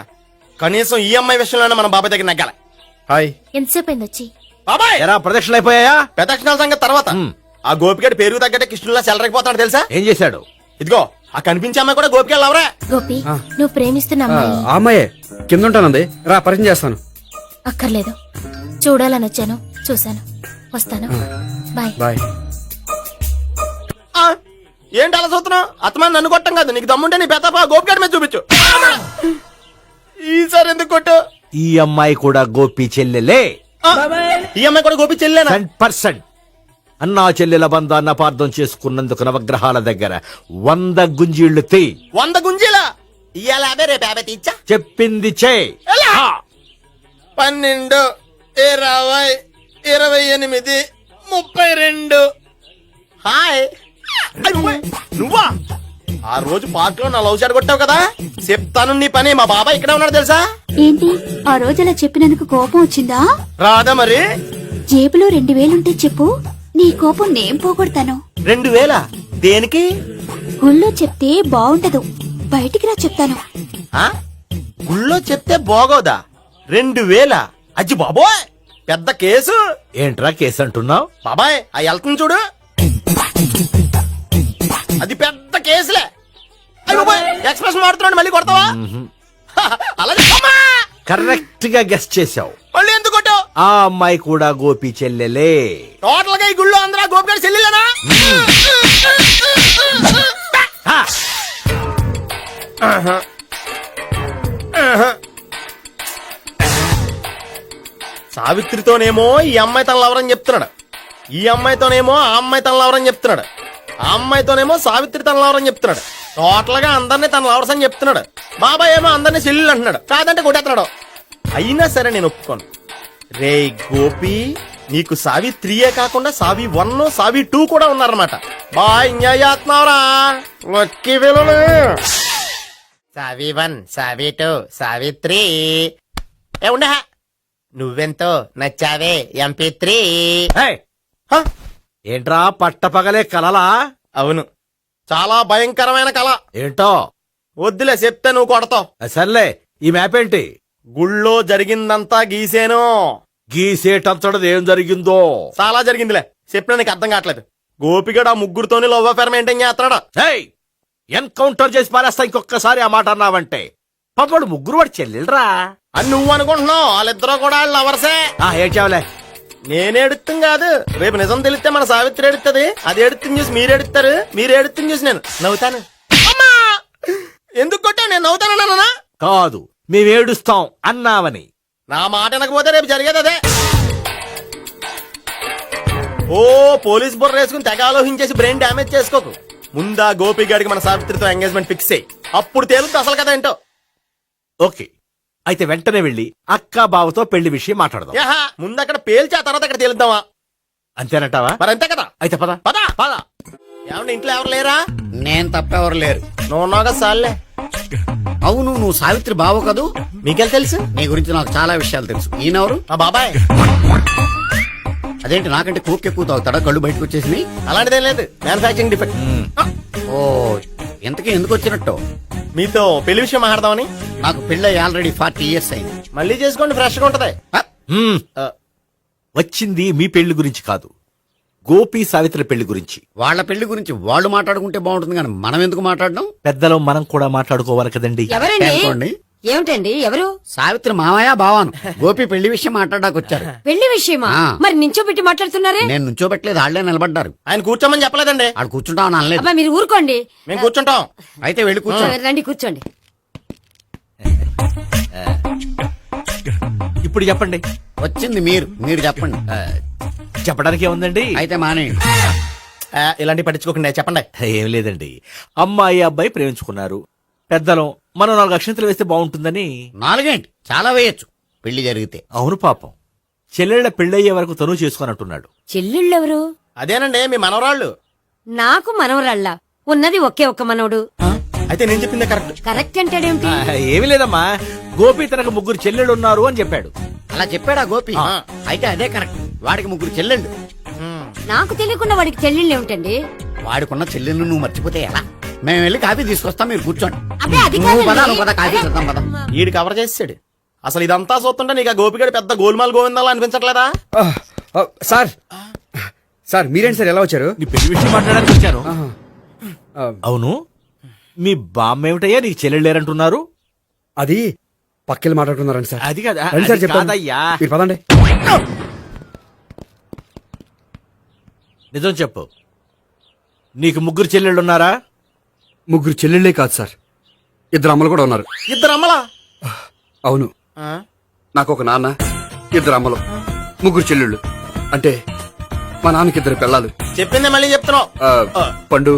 కనీసం ఈ అమ్మాయి విషయంలోనే మన బాబాయ్ దగ్గర నగ్గాల. హాయ్. ఎంతసేపు అయింది వచ్చి? బాబాయ్ ఎరా ప్రదక్షిణలు అయిపోయాయా? ప్రదక్షిణాల సంగతి తర్వాత. ఆ గోపిగడ పేరు తగ్గట్టే కృష్ణులా చెలరకపోతాడు తెలుసా? ఏం చేశాడు? ఇదిగో ఆ కనిపించే అమ్మాయి కూడా గోపిగడ లవరే. గోపి, నువ్వు ప్రేమిస్తున్న అమ్మాయి ఆ అమ్మాయే కింద ఉంటానంది. రా పరిచయం చేస్తాను. అక్కర్లేదు, చూడాలని వచ్చాను, చూశాను, వస్తాను. బాయ్. బాయ్. ఏంటి అలా చూస్తున్నావు? అత్తమాని నన్ను కొట్టం కాదు, నీకు దమ్ముంటే నీ పెద్దపా గోపిగడ మీద చూపించు. ఈసారి ఎందుకు కొట్టు? ఈ అమ్మాయి కూడా గోపి చెల్లెలే. ఈ అమ్మాయి కూడా గోపి చెల్లెనా? 100%. అన్నా చెల్లెల బంధాన్ని అపార్థం చేసుకున్నందుకు నవగ్రహాల దగ్గర 100 గుంజీళ్లు తీ. 100 గుంజీలా? ఇవాళ 50 రేపు 50 తీచ్చా. చెప్పింది చే. 12, 20, 28, 32. హాయ్. నువ్వా? ఆ రోజు పార్క్ లో నా లవ్ షాట్ కొట్టావు కదా, చెప్తాను నీ పని. మా బాబాయ్ ఇక్కడే ఉన్నాడు తెలుసా? ఏంటి ఆ రోజు అలా చెప్పినందుకు కోపం వచ్చిందా? రాదా మరి? జేబులో 2000 ఉంటే చెప్పు, నీ కోపం నేను పోగొడతాను. 2000 దేనికి? గుళ్ళో చెప్తే బాగుంటదు, బయటికి రా చెప్తాను. గుళ్ళో చెప్తే బాగోదా? 2000? అజ్జి బాబోయ్ పెద్ద కేసు. ఏంట్రా కేసు అంటున్నావు? బాబాయ్ ఆ వెళ్తుంది చూడు, అది పెద్ద కేసులే. ఎక్స్ప్రెస్ మాడుతున్నాడు, మళ్ళీ కొడతావా? అలాగే అమ్మా! కరెక్ట్ గా గెస్ట్ చేశావు. మళ్ళీ ఎందుకు కొట్టావు? ఆ అమ్మాయి కూడా గోపి చెల్లెలే. టోటల్ గా ఈ గుళ్ళో అందరూ గోపిగాడి చెల్లెలేనా? ఆ, సావిత్రితోనేమో ఈ అమ్మాయి తన లవరని చెప్తున్నాడు, ఈ అమ్మాయితోనేమో ఆ అమ్మాయి తన లవరని చెప్తున్నాడు, ఆ అమ్మాయితోనేమో సావిత్రి తన లవరని చెప్తున్నాడు. టోటల్ గా అందరినీ తన లవర్స్ అని చెప్తున్నాడు. బాబాయ్ ఏమో అందరినీ చెల్లెలు అంటున్నాడు, కాదంటే కొట్టేస్తున్నాడు. అయినా సరే నేను ఒప్పుకోను. రే గోపి, నీకు సావిత్రియే కాకుండా సావి 1, సావి 2 కూడా ఉన్నారన్నమాట. బాయ్ ఎంజాయ్ చేస్తున్నావురా. లక్కీ విలువలు. సావి 1, సావి 2, సావిత్రి. ఏ ఉండే నువ్వెంతో నచ్చావే MP3. ఏయ్, ఏంట్రా పట్టపగలే కలలా? అవును, చాలా భయంకరమైన కళ. ఏంటో వద్దులే, చెప్తే నువ్వు కొడతావు. సర్లే, ఈ మ్యాప్ ఏంటి? గుళ్ళో జరిగిందంతా గీసేను. గీసేటంతటది ఏం జరిగిందో? చాలా జరిగిందిలే, చెప్పినా నీకు అర్థం కావట్లేదు. గోపిగడు ఆ ముగ్గురుతోని లవ్ అఫేర్ మెయింటైన్ చేస్తున్నాడు. ఏయ్, ఎన్కౌంటర్ చేసి పారేస్తా ఇంకొకసారి ఆ మాట అన్నావంటే. పాపడు ముగ్గురు వాడు చెల్లెలరా అని నువ్వు అనుకుంటున్నావు, వాళ్ళిద్దరూ కూడా లవర్సే. ఏడ్చావులే. నేనే ఎడుతుంది కాదు, రేపు నిజం తెలిస్తే మన సావిత్రి ఎడుతుంది. అది ఎడుతుంది చూసి మీరు ఎడుతారు, మీరు ఎడుతుంది చూసి నేను నవ్వుతాను. అమ్మా! ఎందుకు కొట్టా? నేను నవ్వుతానన్నా? కాదు, మేమేడుస్తాం అన్నావని. నా మాట వినకపోతే రేపు జరిగేది అదే. ఓ పోలీస్ బుర్ర వేసుకుని తెగ ఆలోచించేసి బ్రెయిన్ డ్యామేజ్ చేసుకోకు. ముందా గోపి గారికి మన సావిత్రితో ఎంగేజ్మెంట్ ఫిక్స్ అయ్యి అప్పుడు తేలుతుంది అసలు కదా ఏంటో. ఓకే, అయితే వెంటనే వెళ్ళి అక్క బావతో పెళ్లి విషయం మాట్లాడదాం. యాహా, ముందు అక్కడ పేల్చి ఆ తర్వాత అక్కడ తేలుద్దామా? అంతేనంటావా? మరి అంతే కదా. అయితే పద పద పద. ఏమన్నా ఇంట్లో ఎవరు లేరా? నేను తప్పెవరు లేరు. నువ్వు ఉన్నావు కదా సార్లే. అవును, నువ్వు సావిత్రి బావ కదూ? మీకెళ్ళి తెలుసు? నీ గురించి నాకు చాలా విషయాలు తెలుసు. ఈయనెవరు? మా బాబాయ్. అదేంటి నాకంటే కోక్ ఎక్కువ తాగుతాడా? కళ్ళు బయటకు వచ్చేసినాయి. అలాంటిదేం లేదు, మ్యానుఫాక్చరింగ్ డిఫెక్ట్. ఓ, ఇంతకీ ఎందుకు వచ్చినట్టు? మీతో పెళ్లి విషయం మాట్లాడదామని. నాకు పెళ్ళి ఆల్రెడీ 40 years అయింది. మళ్ళీ చేసుకోండి, ఫ్రెష్ గా ఉంటది. హ్మ్. వచ్చింది మీ పెళ్లి గురించి కాదు, గోపి సావిత్రి పెళ్లి గురించి. వాళ్ళ పెళ్లి గురించి వాళ్ళు మాట్లాడుకుంటే బాగుంటుంది, కానీ మనం ఎందుకు మాట్లాడడం? పెద్దలో మనం కూడా మాట్లాడుకోవాలి కదండి. ఎవరండి? అనుకోండి. ఏమిటండి? ఎవరు? సావిత్రి మామయ్య బావాను. గోపి పెళ్లి విషయం మాట్లాడడానికి వచ్చారు. పెళ్లి విషయమా? ఆ. మరి నించోబెట్టి మాట్లాడుతున్నారే? నేను నుంచోబెట్టలేదు, ఆళ్లే నిలబడ్డారు. ఆయన కూర్చోమని చెప్పలేదండి. ఆడు కూర్చుంటామని అనలేదు. అబ్బా మీరు ఊరుకోండి. మేము కూర్చుంటాం. అయితే వెళ్ళి కూర్చో. రండి కూర్చోండి. ఇప్పుడు చెప్పండి. వచ్చింది మీరు చెప్పండి. చెప్పడానికి ఏముందండి? అయితే మానేయండి. ఇలాంటి పట్టించుకోకుండా చెప్పండి. ఏం లేదండి, అమ్మాయి అబ్బాయి ప్రేమించుకున్నారు. పెద్దలం మనం 4 అక్షంతలు వేస్తే బాగుంటుందని. 4 ఏంటి, చాలా వేయొచ్చు పెళ్లి జరిగితే. అవును పాపం, చెల్లెళ్ళ పెళ్ళయ్యే వరకు తను చేసుకోనట్టున్నాడు. చెల్లెళ్ళెవరు? అదేనండి మీ మనవరాళ్ళు. నాకు మనవరాళ్ళ ఉన్నది ఒకే ఒక్క మనవడు. అయితే నేను చెప్పిందే కరెక్ట్. కరెక్ట్ అంటాడేమిటి? ఏమి లేదమ్మా, గోపి తనకు 3 చెల్లెళ్ళు ఉన్నారు అని చెప్పాడు. అలా చెప్పాడా గోపి? అయితే అదే కరెక్ట్. వాడికి 3 చెల్లెళ్ళు. నాకు తెలియకుండా వాడికి చెల్లెళ్ళు ఏమిటండి? వాడికున్న చెల్లెళ్ళు నువ్వు మర్చిపోతే ఎలా? మేము వెళ్ళి కాఫీ తీసుకొస్తాం, మీరు కూర్చోండి. అబ్బే అది నువ్వు పద, కాదండి. నువ్వు పద, కాఫీ చేద్దాం పద. ఈడు కవర్ చేసాడు. అసలు ఇదంతా చూస్తుంటే నీకు ఆ గోపిగడు పెద్ద గోల్మాల్ గోవిందాలు అనిపించట్లేదా? సార్ సార్ మీరేంటి సార్ ఎలా వచ్చారు? నీ పెళ్లి విషయం మాట్లాడడానికి వచ్చాను. అవును, మీ బామ్మ ఏమిటయ్యా నీకు చెల్లెళ్ళు లేరంటున్నారు? అది పక్కెళ్ళి మాట్లాడుకున్నారండి సార్. అది కదా, రండి సార్ అది చెప్తాను. కాదయ్యా. మీరు పదండి. నిజం చెప్పు, నీకు 3 చెల్లెళ్ళు ఉన్నారా? 3 చెల్లెళ్ళే కాదు సార్, 2 అమ్మలు కూడా ఉన్నారు. 2 అమ్మలా? అవును, నాకు ఒక నాన్న, 2 అమ్మలు, 3 చెల్లెళ్ళు. అంటే మా నాన్నకి 2 పిల్లలు. చెప్పిందే మళ్ళీ చెప్తున్నావు. పండు,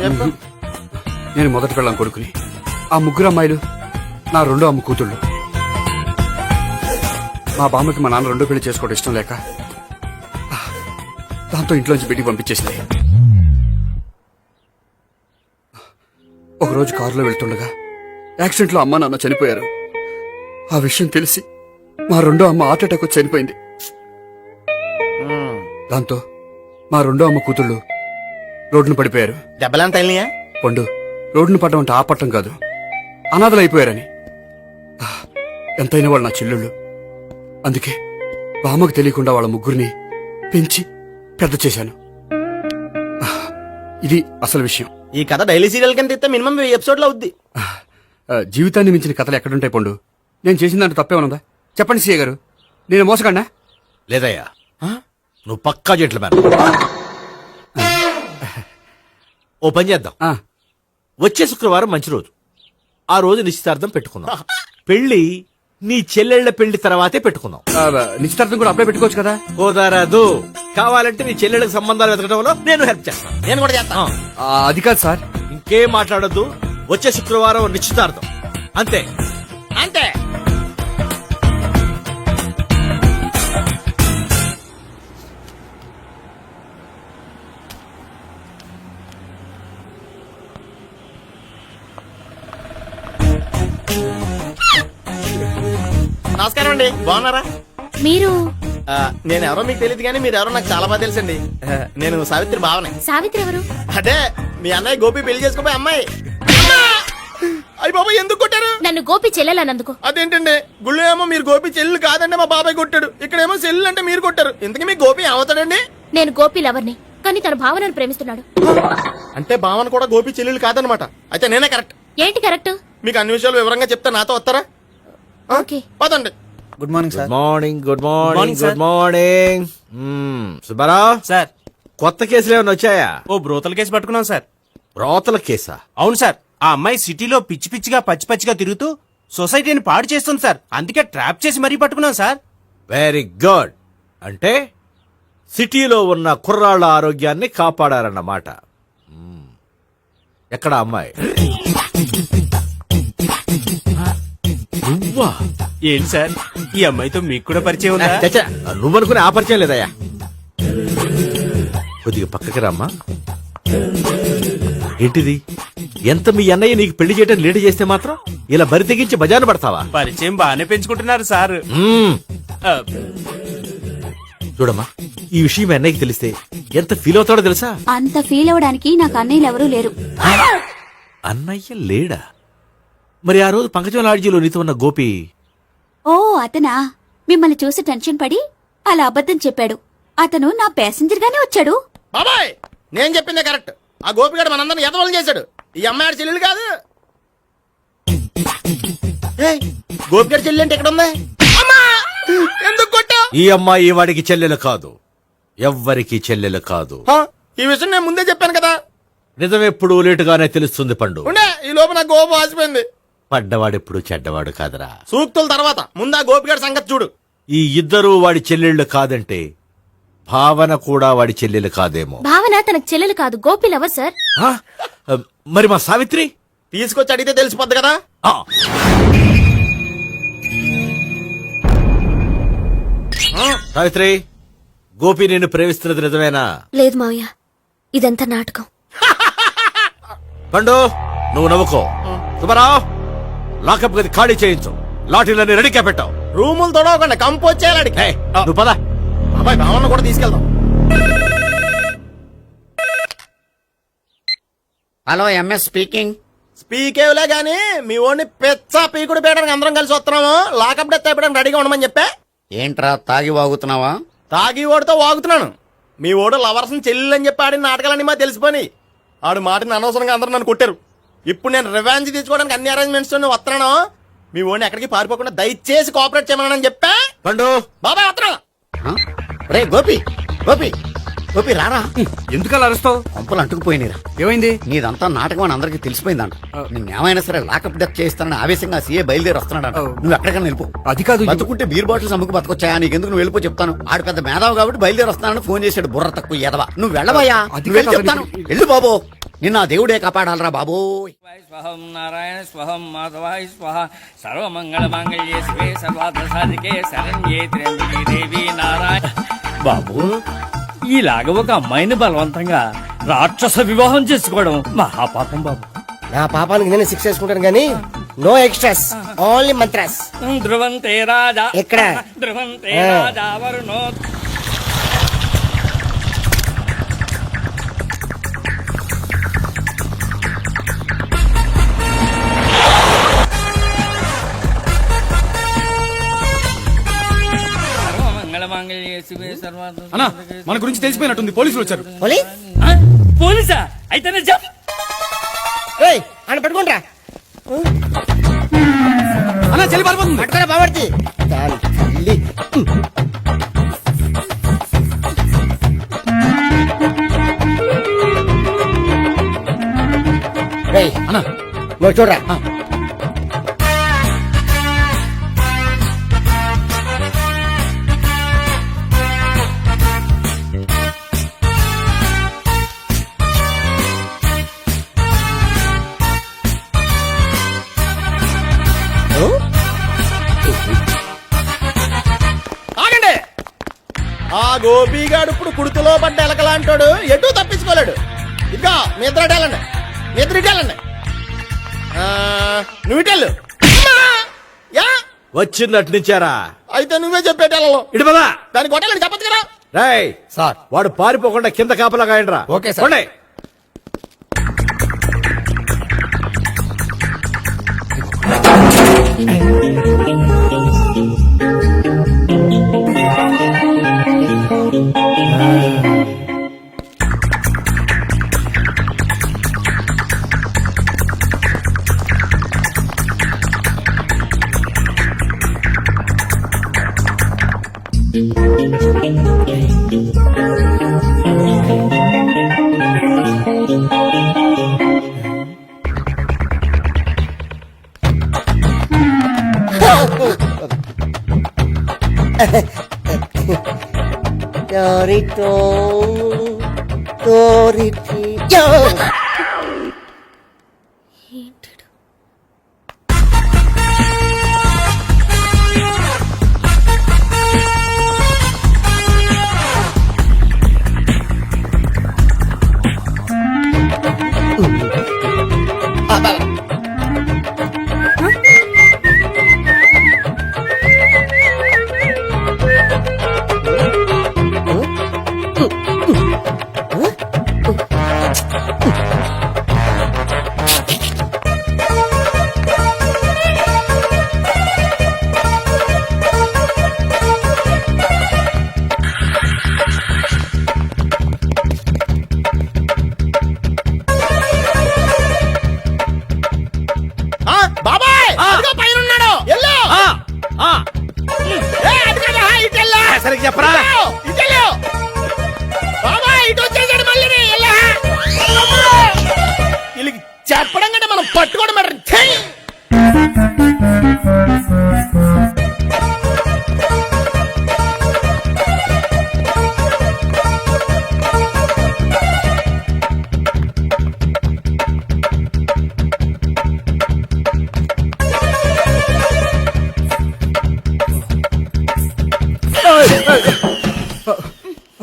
చెప్పు. నేను మొదటి పిల్లం కొడుకుని. ఆ 3 అమ్మాయిలు నా 2వ అమ్మ కూతుళ్ళు. మా బామ్మకి మా నాన్న 2వ పెళ్లి చేసుకోవడం ఇష్టం లేక దాంతో ఇంట్లోంచి పెట్టి పంపించేసింది. ఒకరోజు కారులో వెళ్తుండగా యాక్సిడెంట్లో అమ్మ నాన్న చనిపోయారు. ఆ విషయం తెలిసి మా 2వ అమ్మ హార్ట్ అటాక్ వచ్చి చనిపోయింది. దాంతో మా 2వ అమ్మ కూతుళ్ళు రోడ్డును పడిపోయారు. దెబ్బలంత తగిలినాయా? పండు, రోడ్డును పడ్డం అంటే ఆపట్టం కాదు, అనాథలు అయిపోయారని. ఎంతైనా వాళ్ళు నా చెల్లెళ్ళు. అందుకే బామ్మకు తెలియకుండా వాళ్ళ 3 పెంచి పెద్ద చేశాను. ఇది అసలు విషయం. ఈ కథ డైలీ సీరియల్ కింద ఇస్తే మినిమం 10 ఎపిసోడ్లు అవుద్ది. జీవితాన్ని మించిన కథలు ఎక్కడుంటాయి పండు? నేను చేసిన దాంట్లో తప్పేమనుందా? చెప్పండి సీఏ గారు, నేను మోసగండా? లేదయ్యా, నువ్వు పక్కా జెంట్లమ్యాన్. ఓ పని చేద్దాం. వచ్చే శుక్రవారం మంచి రోజు. ఆ రోజు నిశ్చితార్థం పెట్టుకుందాం. పెళ్లి నీ చెల్లెళ్ల పెళ్లి తర్వాతే పెట్టుకుందాం. నిశ్చితార్థం కూడా అప్పుడే పెట్టుకోవచ్చు కదా? కుదరదు. కావాలంటే నీ చెల్లెళ్ళకి సంబంధాలు వెతకడంలో నేను హెల్ప్ చేస్తాను. నేను కూడా చేస్తా. అది కాదు సార్. ఇంకేం మాట్లాడొద్దు. వచ్చే శుక్రవారం నిశ్చితార్థం, అంతే. అంతే. నమస్కారం అండి, బాగున్నారా? మీరు నేను ఎవరో మీకు తెలియదు కానీ మీరు ఎవరో నాకు చాలా బాగా తెలుసండి. నేను సావిత్రి భావనే. సావిత్రి ఎవరు? అదే మీ అన్నయ్య గోపి పెళ్లి చేసుకోపోయి అమ్మాయి. అయ్యి బాబాయ్, ఎందుకు కొట్టారు? నన్ను గోపి చెల్లెలన్నందుకు. అదేంటండి, గుళ్ళు ఏమో మీరు గోపి చెల్లు కాదండి మా బాబాయ్ కొట్టాడు, ఇక్కడేమో చెల్లు అంటే మీరు కొట్టారు. ఇంతకీ మీ గోపి ఏమవుతాడండి? నేను గోపి లవర్ని, కానీ తన భావనను ప్రేమిస్తున్నాడు. అంటే భావన కూడా గోపి చెల్లెలు కాదనమాట. అయితే నేనే కరెక్ట్. ఏంటి కరెక్ట్? మీకు అన్ని విషయాలు వివరంగా చెప్తే నాతో వస్తారా? ఓకే, పదండి. Good morning sir. Morning, good morning, good morning. Subbarao sir, కొత్త కేసులు ఏమైనా వచ్చాయా? ఓ బ్రోతల కేసు పట్టుకున్నాం సార్. రోతల కేసా? అవును సార్, ఆ అమ్మాయి సిటీలో పిచ్చి పిచ్చిగా పచ్చి పచ్చిగా తిరుగుతూ సొసైటీని పాడు చేస్తుంది సార్. అందుకే ట్రాప్ చేసి మరీ పట్టుకున్నాం సార్. Very good. అంటే సిటీలో ఉన్న కుర్రాళ్ళ ఆరోగ్యాన్ని కాపాడారన్నమాట. ఎక్కడ అమ్మాయి? నువ్వా? ఏంటి సార్, ఈ అమ్మాయితో మీకు కూడా పరిచయం ఉందా? చచ్చా, నువ్వనుకునే ఆ పరిచయం లేదయ్యా. కొద్దిగా పక్కకి రామ్మా. ఏంటిది? ఎంత మీ అన్నయ్య నీకు పెళ్లి చేయడం లేట్ చేస్తే మాత్రం ఇలా బరి తెగించి బజారు పడతావా? పరిచయం బాగానే పెంచుకుంటున్నారు సార్. చూడమ్మా, ఈ విషయం మీ అన్నయ్యకి తెలిస్తే ఎంత ఫీల్ అవుతాడో తెలుసా? అంత ఫీల్ అవడానికి నాకు అన్నయ్యలు ఎవరూ లేరు. అన్నయ్య లేడా? మరి ఆ రోజు పంకజం లాడ్జీలో నీతో ఉన్న గోపి? ఓ అతనా? మిమ్మల్ని చూసి టెన్షన్ పడి అలా అబద్ధం చెప్పాడు. అతను నా ప్యాసింజర్ గానే వచ్చాడు. బాబాయ్, నేను చెప్పిందే కరెక్ట్. ఆ గోపిగాడు మనందరిని ఎదవలు చేశాడు. ఈ అమ్మాయి చెల్లెలు కాదు. గోపిగాడి చెల్లెలు అంటే ఎక్కడ ఉంది? ఎందుకు కొట్టా? ఈ అమ్మాయి వాడికి చెల్లెలు కాదు, ఎవ్వరికి చెల్లెలు కాదు. ఈ విషయం నేను ముందే చెప్పాను కదా. నిజమెప్పుడు లేటుగానే తెలుస్తుంది పండు. ఉండే, ఈ లోపు నాకు గోపు ఆసిపోయింది. పడ్డవాడెప్పుడు చెడ్డవాడు కాదురా. సూక్తుల తర్వాత ముందు ఆ గోపిగాడి సంగతి చూడు. ఈ ఇద్దరూ వాడి చెల్లెళ్ళు కాదంటే భావన కూడా వాడి చెల్లెలు కాదేమో. భావన తనకు చెల్లెలు కాదు, గోపి లవర్ సార్. మరి మా సావిత్రి? తీసుకొచ్చి అడిగితే తెలిసిపోద్ది కదా. సావిత్రి, గోపి నిన్ను ప్రేమిస్తున్నది నిజమేనా? లేదు మావయ్య, ఇదంతా నాటకం. పండు, నువ్వు నవ్వుకో. సుబ్బారావు, లాకప్ గది ఖాళీ చేయించు. లాఠీలన్నీ రెడీగా పెట్టావు. రూములు తొడవకుండా కంపోజ్ చేయాలి. నువ్వు పద. అబ్బాయి, భావన కూడా తీసుకెళ్దాం. Hello, MS speaking. స్పీకేవ్లే గానీ మీ ఓడిని పెచ్చ పీకుడు పేయడానికి అందరం కలిసి వస్తున్నాము. లాకప్ డెత్ అయిపోయడానికి రెడీగా ఉండమని చెప్పా. ఏంట్రా తాగి వాగుతున్నావా? తాగి ఓడితో వాగుతున్నాను. మీ ఓడు లవర్స్ చెల్లెలు అని చెప్పి ఆడిన నాటకాలన్నీ మా తెలిసిపోయి ఆడు మాటని అనవసరంగా అందరూ నన్ను కొట్టారు. ఇప్పుడు నేను రివెంజ్ తీసుకోవడానికి అన్ని అరేంజ్మెంట్స్ వస్తున్నాను. మీ ఓడిని ఎక్కడికి పారిపోకుండా దయచేసి కోఆపరేట్ చేయమని చెప్పా. పండు, బాబాయ్ వస్తున్నా. రే గోపి, గోపి, గోపి రారా. ఎందుకలా అరుస్తావు? పంపులు అంటుకుపోయినరా. ఏమైంది? నీదంతా నాటకం అని అందరికి తెలిసిపోయిందంట. నిన్నేమైనా సరే లాకప్ డెత్ చేస్తానని ఆవేశంగా సీఏ బయలుదేరి వస్తున్నాడంట. నువ్వు ఎక్కడికైనా వెళ్ళిపో. అది కాదు, బతుకుంటే బీర్ బాటిల్స్ అమ్ముకు బతకొచ్చాయా? నీకెందుకు? నువ్వు వెళ్ళిపో చెప్తాను. ఆడు పెద్ద మేధావు కాబట్టి బయలుదేరి వస్తానని ఫోన్ చేశాడు. బుర్ర తక్కువ ఎదవా. నువ్వు వెళ్ళవయ్యా, చెప్తాను. వెళ్ళు బాబో, నిన్న ఆ దేవుడే కాపాడాలరా బాబో. స్వహం నారాయణ స్వహం మాధవాయ స్వహ సర్వమంగళ మాంగళ్యే శివే సర్వార్థ సాధికే శరణ్యే త్ర్యంబకే దేవి నారాయణ. బాబు, ఇలాగ ఒక అమ్మాయిని బలవంతంగా రాక్షస వివాహం చేసుకోవడం మహాపాపం బాబు. నా పాపానికి నేను శిక్ష చేసుకుంటాను కానీ నో ఎక్స్ట్రాస్, ఓన్లీ మంత్రాస్. ధ్రువంతే రాజా ఎక్కడ? ధ్రువంతే రాజా వరుణో. అన్నా, మన గురించి తెలిసిపోయినట్టుంది, పోలీసులు వచ్చారు. పోలీసా? అయితేనే చెప్పు. అని పెట్టుకుంటా. అన్న చెల్లి పడిపోతుంది. పట్టుకోరా బాబర్తి దాని తల్లి. రేయ్, నువ్వు చూడరా. ఆగండి. ఆ గోపిగాడు ఇప్పుడు కుడుతులో పడ్డ ఎలకలాంటాడు, ఎటు తప్పించుకోలేడు. ఇంకా మీ ఇద్దరు ఇటాలండి, మీ ఇద్దరు ఇటాలండి. నువ్వు ఇటెళ్ళు. యా వచ్చింది అట్నుంచారా? అయితే నువ్వే చెప్పేటాలలో ఇటు పదా. దానికి కొట్టాలని చెప్పచ్చు కదా. రేయ్ సార్ వాడు పారిపోకుండా కింద కాపలా కాయండిరా. Okay sir. పోండి. Torito, Toriti, yo. బాబాయ్ అదిగో పైన ఉన్నాడు. ఎల్లో సరిగ్గా చెప్పరా? ఇటెల్లో బాబాయ్ ఇటు వచ్చేసాడు మళ్ళీ. వీళ్ళకి చెప్పడం కంటే మనం పట్టుకోవడం బెటర్.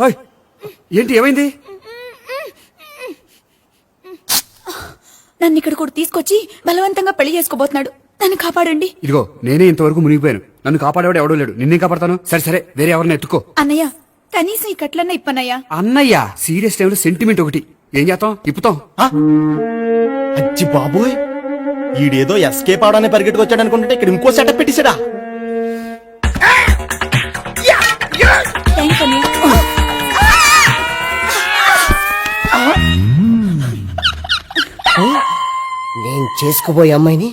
ఓయ్, ఏంటి ఏమైంది? నన్ను ఇక్కడ కూడా తీసుకొచ్చి బలవంతంగా పెళ్లి చేసుకోబోతున్నాడు. నన్ను కాపాడండి. ఇదిగో నేనే ఇంతవరకు మునిగిపోయాను. నన్ను కాపాడేవాడు ఎవడూ లేడు. నిన్నే కాపాడతాను. సరే సరే, వేరే ఎవరిని ఎత్తుకో. అన్నయ్య కనీసం ఈ కట్లన్నా ఇప్పనయ్యా. అన్నయ్య సీరియస్ టైంలో సెంటిమెంట్ ఒకటి. ఏం చేస్తాం? ఇప్పుతాం. అచ్చి బాబోయ్, ఈడేదో ఎస్కేప్ అవడానికి పరిగెట్టుకొచ్చాడు అనుకుంటే ఇక్కడ ఇంకో సెటప్ పెట్టేశాడా. థ్యాంక్స్ అన్నయ్య. నేను చేసుకోబోయే అమ్మాయిని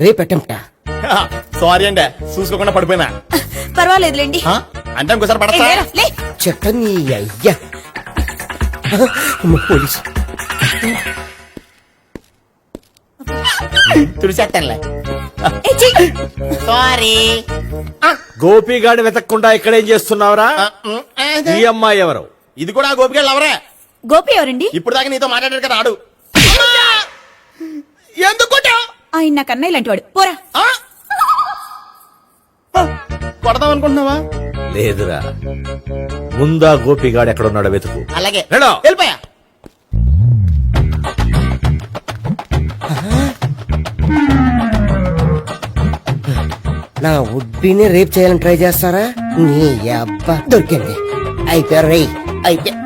రేపెట్టంట. సారీ అండి, చూసుకోకుండా పడిపోయినా. పర్వాలేదులేండి. అంటే ఇంకోసారి పడతా చెప్పని అయ్యా. పోలీసు తుడిచెట్టంలే. సారీ. గోపిగాడి వెతకకుండా ఇక్కడేం చేస్తున్నావురా? ఈ అమ్మాయి ఎవరు? ఇది కూడా గోపిగాడు ఎవరే? గోపి ఎవరండి? ఇప్పుడు దాకా నీతో మాట్లాడారు కదా ఆడు. ఎందుకు ఆయన నాకు అన్నయ్య లాంటి వాడు. పోరా. కొడదాం అనుకుంటున్నావా? లేదురా, ముందా గోపిగాడు ఎక్కడున్నాడో వెతుకు. అలాగే వెళ్ళో. వెళ్ళిపోయా. నా ఉడ్బీని రేప్ చేయాలని ట్రై చేస్తారా? నీ అబ్బా దొరికింది. అయిపోయారు రేయ్, అయిపోయా.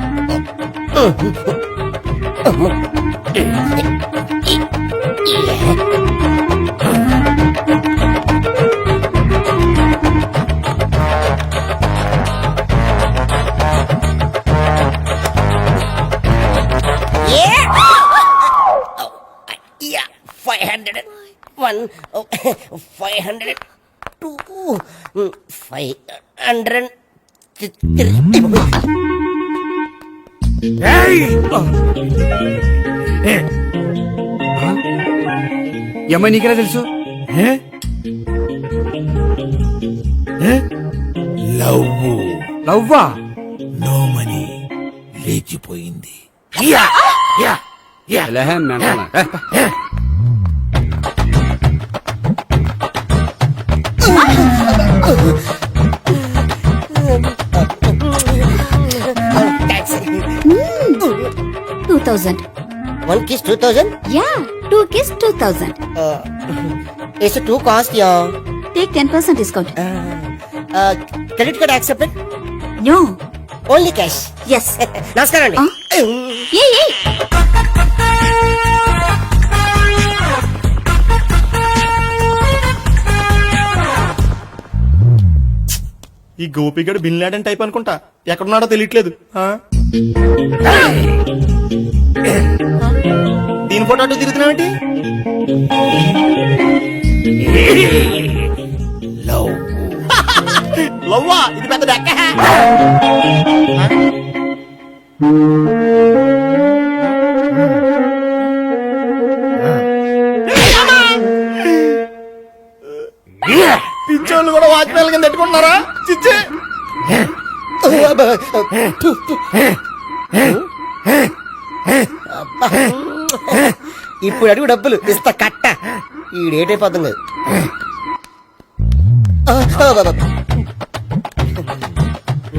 502 503 ఏమై నీకెలా తెలుసు? లవ్వా? నో మనీ లేచిపోయింది. ఎలహం mental. One kiss 2000? Yeah 2 kiss 2000. It's too cost, yeah. Take 10% discount. Credit card accepted? No. Only cash. Yes. నమస్కారం అండి. ఏ ఈ గోపిగడు బిన్ లాడెన్ టైప్ అనుకుంటా, ఎక్కడున్నాడో తెలియట్లేదు. దీని ఫోటో అటు తిరుగుతున్నావేంటి? లవ్వా, ఇది పెద్ద డెక్క. పిచ్చోళ్ళు కూడా వాచ్మెన్ కింద పెట్టుకుంటున్నారా? చిచ్చే ఇప్పుడు అడుగు డబ్బులు ఇస్తా కట్ట. ఈడేటైపోతాం కాదు.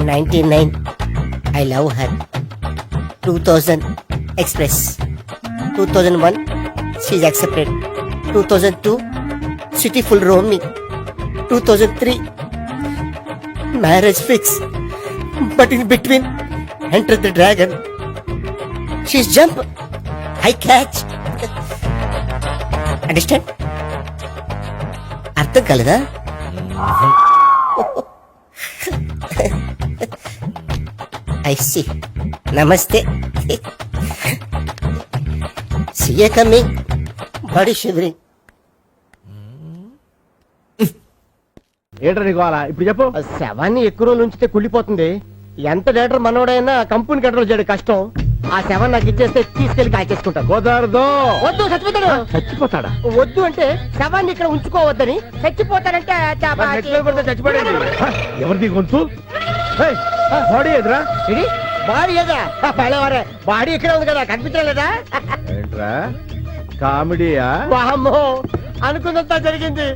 99 I love her. 2000 express. 2001 she's accepted. 2002 city full roaming. 2003 marriage fix. But in between enter the dragon. She's jump, I catch. Understand? అర్థం కాలేదా? I see. Namaste. See you coming. Body shivering. ఏంట్రా నీకు అలా? ఇప్పుడు చెప్పు. శవాన్ని ఎక్కువ రోజులు ఉంచితే కుళ్ళిపోతుంది. ఎంత డేటర్ మనోడైనా కంపెనీ కంట్రోల్ చేయడం కష్టం. ఆ శవం నాకు ఇచ్చేస్తే తీసుకెళ్లి కాల్చేసుకుంటాను. కుదరదు. వద్దు, చచ్చిపోతాడు. చచ్చిపోతాడా? వద్దు అంటే శవాన్ని ఇక్కడ ఉంచుకోవద్దని. చచ్చిపోతాడంటే చచ్చిపోయాడు. ఎవరిది గొంతు? బాడీ ఎదురా? బాడీ ఏదా? పడేవారే బాడీ ఇక్కడ ఉంది కదా, కనిపించలేదా? ఏంట్రా కామెడీయా? వామ్మో, అనుకున్నంత జరిగింది.